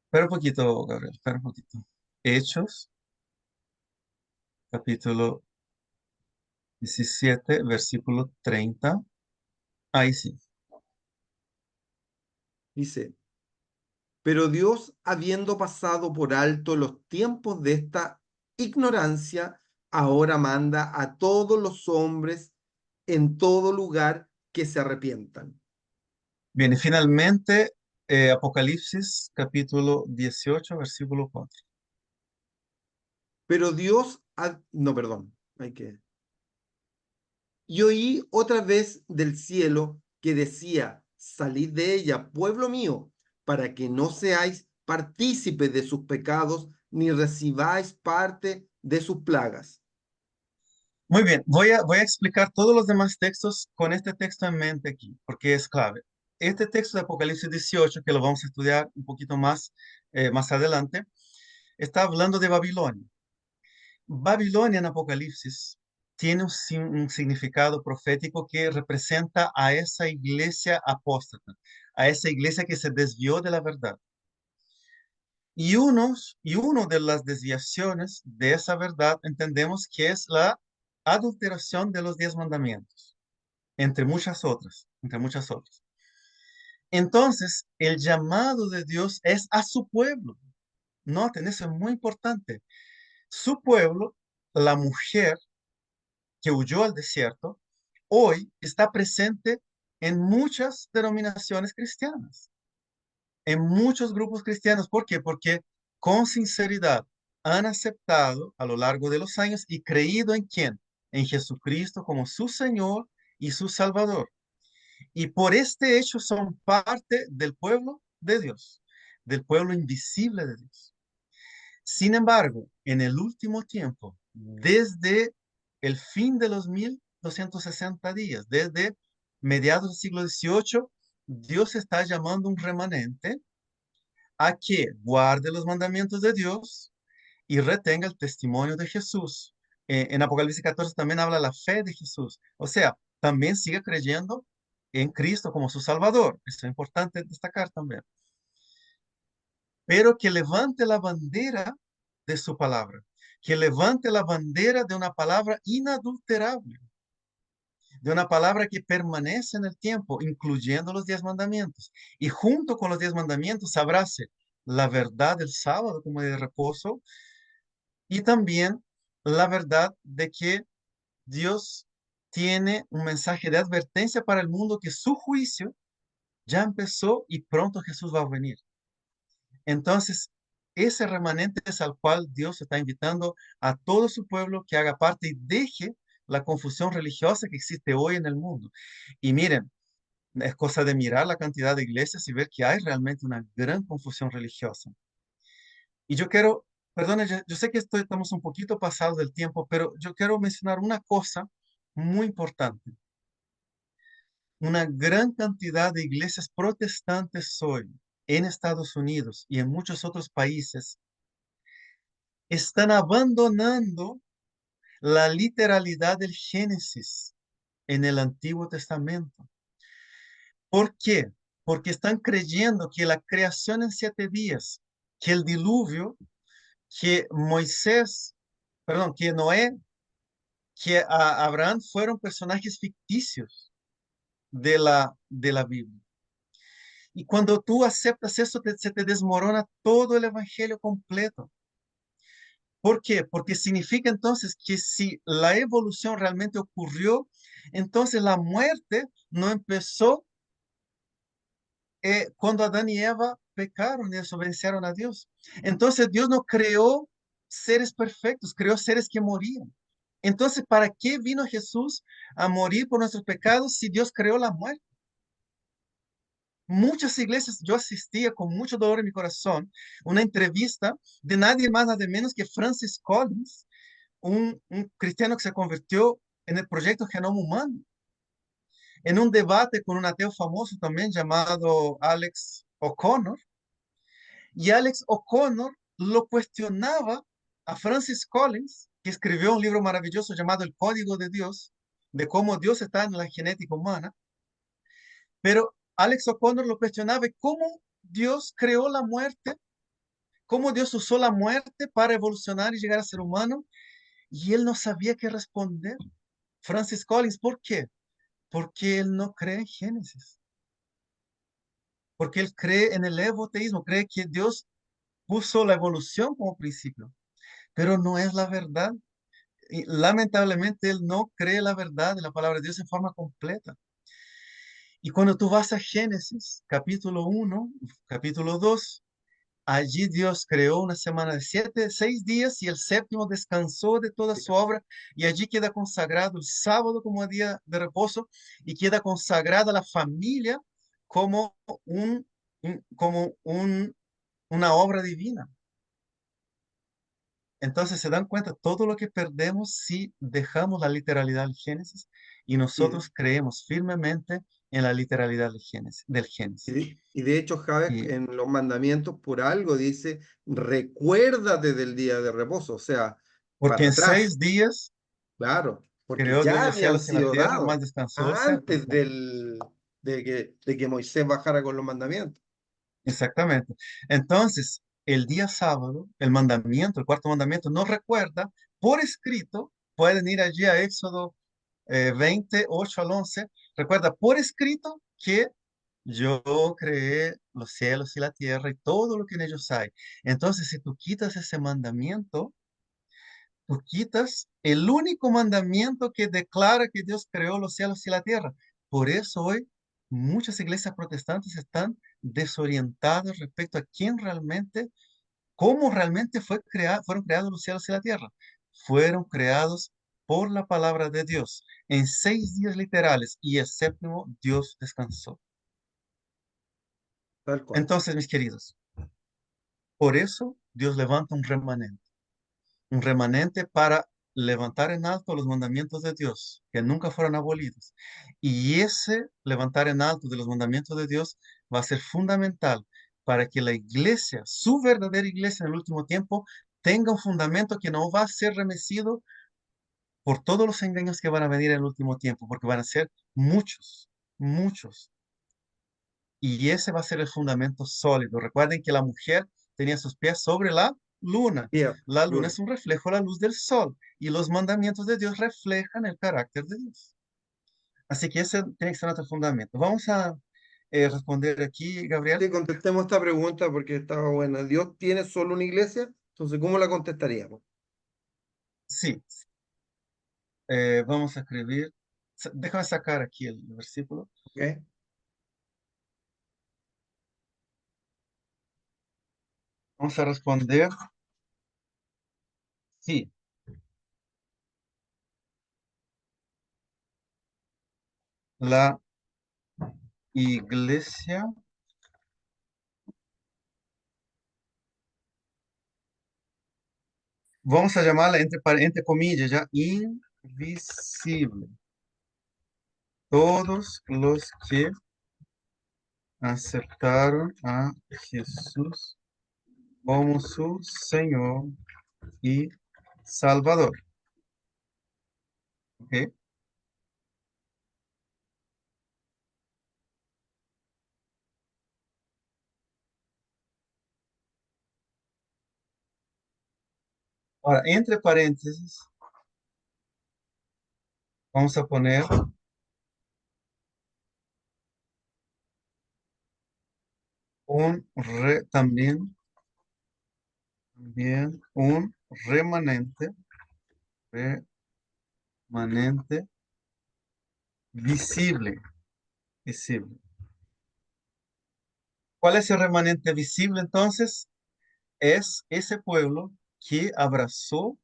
Espera un poquito, Gabriel, espera un poquito. Hechos, capítulo 17, versículo 30. Ahí sí. dice, pero Dios, habiendo pasado por alto los tiempos de esta ignorancia, ahora manda a todos los hombres en todo lugar que se arrepientan. Bien, y finalmente, Apocalipsis, capítulo 18, versículo 4. Pero Dios, no, perdón, hay que... Y oí otra vez del cielo que decía, salid de ella, pueblo mío, para que no seáis partícipes de sus pecados, ni recibáis parte de sus plagas. Muy bien, voy a explicar todos los demás textos con este texto en mente aquí, porque es clave. Este texto de Apocalipsis 18, que lo vamos a estudiar un poquito más, más adelante, está hablando de Babilonia. Babilonia en Apocalipsis tiene un significado profético que representa a esa iglesia apóstata, a esa iglesia que se desvió de la verdad. Y uno de las desviaciones de esa verdad entendemos que es la adulteración de los 10 mandamientos, entre muchas otras, entre muchas otras. Entonces, el llamado de Dios es a su pueblo. Noten, eso es muy importante. Su pueblo, la mujer que huyó al desierto, hoy está presente en muchas denominaciones cristianas, en muchos grupos cristianos. ¿Por qué? Porque con sinceridad han aceptado a lo largo de los años y creído en quién, en Jesucristo como su Señor y su Salvador. Y por este hecho son parte del pueblo de Dios, del pueblo invisible de Dios. Sin embargo, en el último tiempo, desde el fin de los 1260 días, desde mediados del siglo XVIII, Dios está llamando un remanente a que guarde los mandamientos de Dios y retenga el testimonio de Jesús, En Apocalipsis 14 también habla la fe de Jesús. O sea, también sigue creyendo en Cristo como su Salvador. Eso es importante destacar también. Pero que levante la bandera de su palabra, que levante la bandera de una palabra inadulterable, de una palabra que permanece en el tiempo, incluyendo los 10 mandamientos. Y junto con los 10 mandamientos abrace la verdad del sábado como día de reposo y también la verdad de que Dios tiene un mensaje de advertencia para el mundo que su juicio ya empezó y pronto Jesús va a venir. Entonces, ese remanente es al cual Dios está invitando a todo su pueblo que haga parte y deje la confusión religiosa que existe hoy en el mundo. Y miren, es cosa de mirar la cantidad de iglesias y ver que hay realmente una gran confusión religiosa. Y yo quiero, perdón, yo sé que estamos un poquito pasados del tiempo, pero yo quiero mencionar una cosa muy importante. Una gran cantidad de iglesias protestantes hoy en Estados Unidos y en muchos otros países están abandonando la literalidad del Génesis en el Antiguo Testamento. ¿Por qué? Porque están creyendo que la creación en 7 días, que el diluvio, que Moisés, perdón, que Noé, que Abraham fueron personajes ficticios de la Biblia. Y cuando tú aceptas eso, se te desmorona todo el evangelio completo. ¿Por qué? Porque significa entonces que si la evolución realmente ocurrió, entonces la muerte no empezó cuando Adán y Eva pecaron y desobedecieron a Dios. Entonces Dios no creó seres perfectos, creó seres que morían. Entonces, ¿para qué vino Jesús a morir por nuestros pecados si Dios creó la muerte? Muchas iglesias, yo asistía con mucho dolor en mi corazón, una entrevista de nadie más, nada menos que Francis Collins, un cristiano que se convirtió en el proyecto Genoma Humano, en un debate con un ateo famoso también llamado Alex O'Connor. Y Alex O'Connor lo cuestionaba a Francis Collins, que escribió un libro maravilloso llamado El Código de Dios, de cómo Dios está en la genética humana. Pero Alex O'Connor lo cuestionaba y cómo Dios creó la muerte, cómo Dios usó la muerte para evolucionar y llegar a ser humano, y él no sabía qué responder. Francis Collins, ¿por qué? Porque él no cree en Génesis, porque él cree en el evoteísmo, cree que Dios puso la evolución como principio, pero no es la verdad. Y lamentablemente él no cree la verdad de la palabra de Dios en forma completa. Y cuando tú vas a Génesis, capítulo 1, capítulo 2, allí Dios creó una semana de 6 días y el séptimo descansó de toda su obra y allí queda consagrado el sábado como día de reposo y queda consagrada la familia como una obra divina. Entonces se dan cuenta todo lo que perdemos si dejamos la literalidad del Génesis y Y, nosotros creemos firmemente en la literalidad del Génesis. y de hecho, Javes, Y en los mandamientos por algo dice, recuérdate del día de reposo, o sea, porque para en atrás, 6 días claro, porque creó Dios ya los habían cielos y la sido tierra, dados más descansó el antes séptimo. de que Moisés bajara con los mandamientos. Exactamente. Entonces, el día sábado, el 4.º mandamiento, nos recuerda por escrito, pueden ir allí a Éxodo 20, 8 al 11, recuerda por escrito que yo creé los cielos y la tierra y todo lo que en ellos hay. Entonces, si tú quitas ese mandamiento, tú quitas el único mandamiento que declara que Dios creó los cielos y la tierra. Por eso hoy muchas iglesias protestantes están desorientadas respecto a quién realmente, cómo realmente fueron creados los cielos y la tierra. Fueron creados por la palabra de Dios en 6 días literales y el séptimo Dios descansó. Tal cual. Entonces, mis queridos, por eso Dios levanta un remanente para levantar en alto los mandamientos de Dios, que nunca fueron abolidos. Y ese levantar en alto de los mandamientos de Dios va a ser fundamental para que la iglesia, su verdadera iglesia en el último tiempo, tenga un fundamento que no va a ser remecido por todos los engaños que van a venir en el último tiempo, porque van a ser muchos, muchos. Y ese va a ser el fundamento sólido. Recuerden que la mujer tenía sus pies sobre la luna. Bien, La luna Luna. es un reflejo de la luz del sol y los mandamientos de Dios reflejan el carácter de Dios. Así que ese tiene que ser nuestro fundamento. Vamos a responder aquí, Gabriel. Sí, contestemos esta pregunta porque estaba buena. ¿Dios tiene solo una iglesia? Entonces, ¿cómo la contestaríamos? Sí, vamos a escribir. Déjame sacar aquí el versículo. ¿Ok? Vamos a responder. Sí, la iglesia. Vamos a llamarla entre comillas ya invisible. Todos los que aceptaron a Jesús como su Señor y Salvador. ¿Ok? Ahora, entre paréntesis, vamos a poner también un remanente visible, visible. ¿Cuál es el remanente visible entonces? Es ese pueblo que abrazó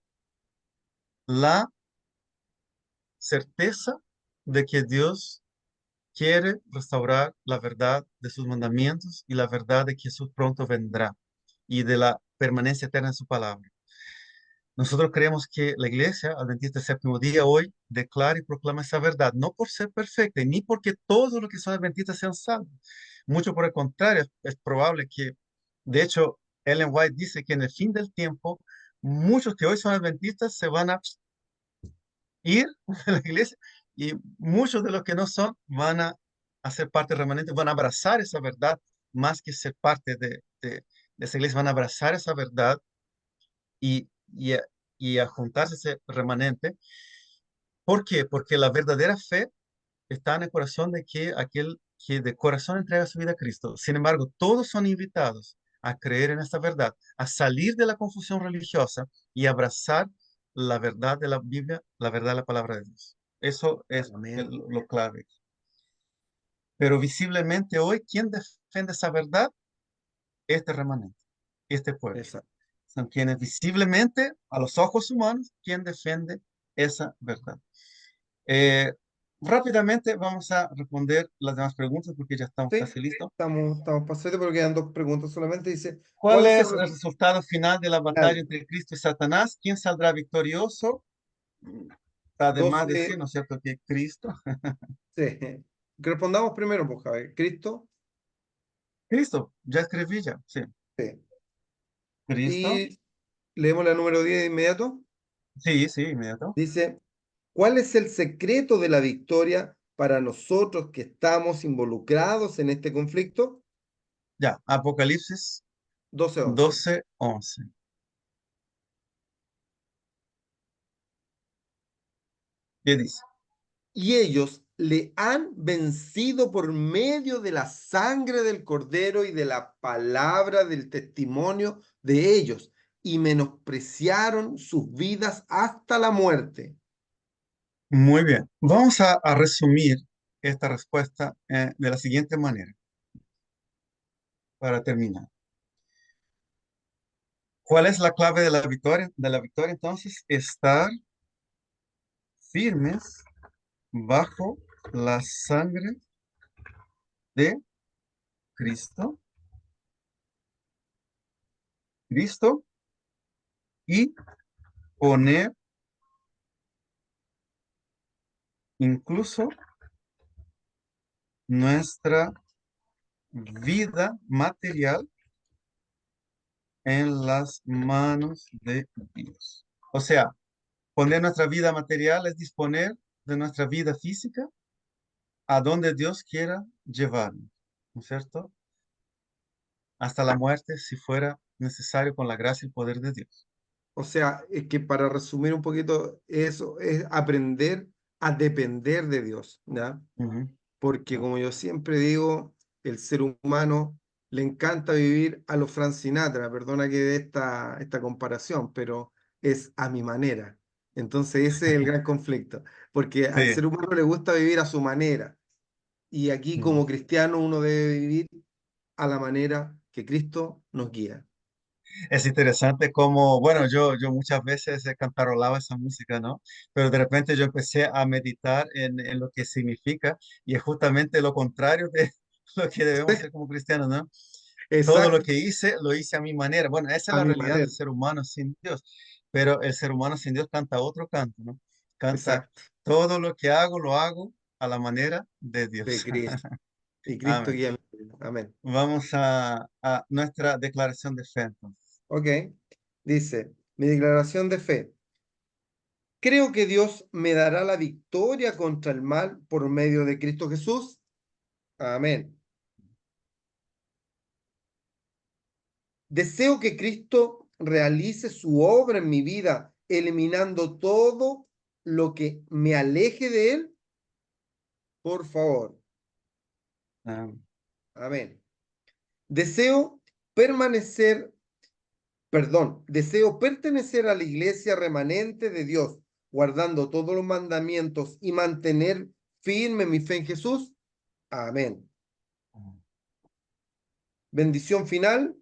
la certeza de que Dios quiere restaurar la verdad de sus mandamientos y la verdad de que Jesús pronto vendrá y de la permanencia eterna en su palabra. Nosotros creemos que la iglesia adventista del séptimo día hoy declara y proclama esa verdad, no por ser perfecta, ni porque todos los que son adventistas sean salvos. Mucho por el contrario, es probable que, de hecho, Ellen White dice que en el fin del tiempo, muchos que hoy son adventistas se van a ir de la iglesia y muchos de los que no son van a hacer parte remanente, van a abrazar esa verdad más que ser parte de esa iglesia, van a abrazar esa verdad y a juntarse ese remanente. ¿Por qué? Porque la verdadera fe está en el corazón de que aquel que de corazón entrega su vida a Cristo. Sin embargo, todos son invitados a creer en esta verdad, a salir de la confusión religiosa y abrazar la verdad de la Biblia, la verdad de la palabra de Dios. Eso es Amén. lo clave. Pero visiblemente hoy, ¿quién defiende esa verdad? Este remanente, este pueblo. Exacto. Son quienes visiblemente, a los ojos humanos, quien defiende esa verdad. Eh, Rápidamente vamos a responder las demás preguntas porque ya estamos Sí, casi listos. estamos pasados, pero quedan dos preguntas solamente. Dice, ¿Cuál ¿cuál es el es el resultado resultado final de la batalla final? entre Cristo y Satanás? ¿Quién saldrá victorioso? Además de 12, decir, ¿no es cierto?, que Cristo. sí. Que respondamos primero, pues, Javier. Cristo, Cristo, ya escribí ya, sí. sí. Cristo, Y leemos la número 10 de inmediato. sí, sí, inmediato. Dice, ¿cuál es el secreto de la victoria para nosotros que estamos involucrados en este conflicto? Ya, Apocalipsis 12:11. 12:11. ¿Qué dice? Y ellos le han vencido por medio de la sangre del cordero y de la palabra del testimonio de ellos, y menospreciaron sus vidas hasta la muerte. Muy bien. Vamos a resumir esta respuesta de la siguiente manera para terminar. ¿Cuál es la clave de la victoria? De la victoria, entonces, estar firmes bajo la sangre de Cristo, Cristo y poner incluso nuestra vida material en las manos de Dios. O sea, Poner nuestra vida material es disponer de nuestra vida física a donde Dios quiera llevarnos, ¿no es cierto? Hasta la muerte, si fuera necesario, con la gracia y el poder de Dios. O sea, es que para resumir un poquito, eso es aprender a depender de Dios, ¿ya? Ujú. Porque No. como yo siempre digo, el ser humano le encanta vivir a lo Frank Sinatra, perdona que dé esta comparación, pero es a mi manera. Entonces ese es el gran conflicto, porque al Sí. ser humano le gusta vivir a su manera, y aquí Mm. como cristiano uno debe vivir a la manera que Cristo nos guía. Es interesante como, bueno, yo muchas veces he cantarolado esa música, ¿no? Pero de repente yo empecé a meditar en lo que significa y es justamente lo contrario de lo que debemos hacer como cristianos, ¿no? Todo lo Exacto, que hice, lo hice a mi manera. Bueno, esa es a la mi realidad manera, del ser humano sin Dios, pero el ser humano sin Dios canta otro canto, ¿no? Canta, exacto, todo lo que hago, lo hago a la manera de de Dios. Cristo. Y Cristo Amén. guía mi vida. Amén. Vamos a nuestra declaración de fe, entonces. Ok, dice, mi declaración de fe. Creo que Dios me dará la victoria contra el mal por medio de Cristo Jesús. Amén. Deseo que Cristo realice su obra en mi vida, eliminando todo lo que me aleje de Él, por favor. Amén. Amén. Deseo permanecer, deseo pertenecer a la iglesia remanente de Dios, guardando todos los mandamientos y mantener firme mi fe en Jesús. Amén. Bendición final.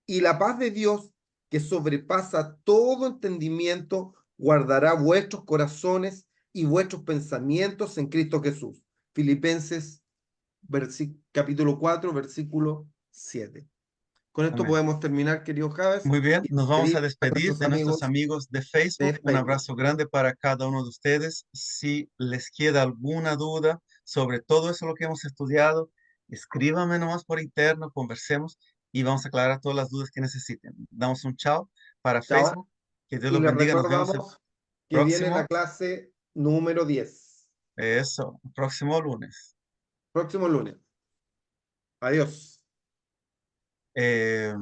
Y la paz de Dios, que sobrepasa todo entendimiento, guardará vuestros corazones y vuestros pensamientos en Cristo Jesús. Filipenses capítulo 4, versículo 7. Con esto Amén. podemos terminar, querido Javes, Muy bien, y nos vamos a pedir a despedir nuestros de nuestros amigos amigos de de Facebook. Un Facebook. abrazo grande para cada uno de ustedes. Si les queda alguna duda sobre todo eso lo que hemos estudiado, escríbanme nomás por interno, conversemos y vamos a aclarar todas las dudas que necesiten. Damos un chao para Chao. Facebook. Que Dios Y los les bendiga. Nos vemos el recordamos que viene la próximo, clase número 10, próximo lunes. próximo lunes. Adiós. Eh,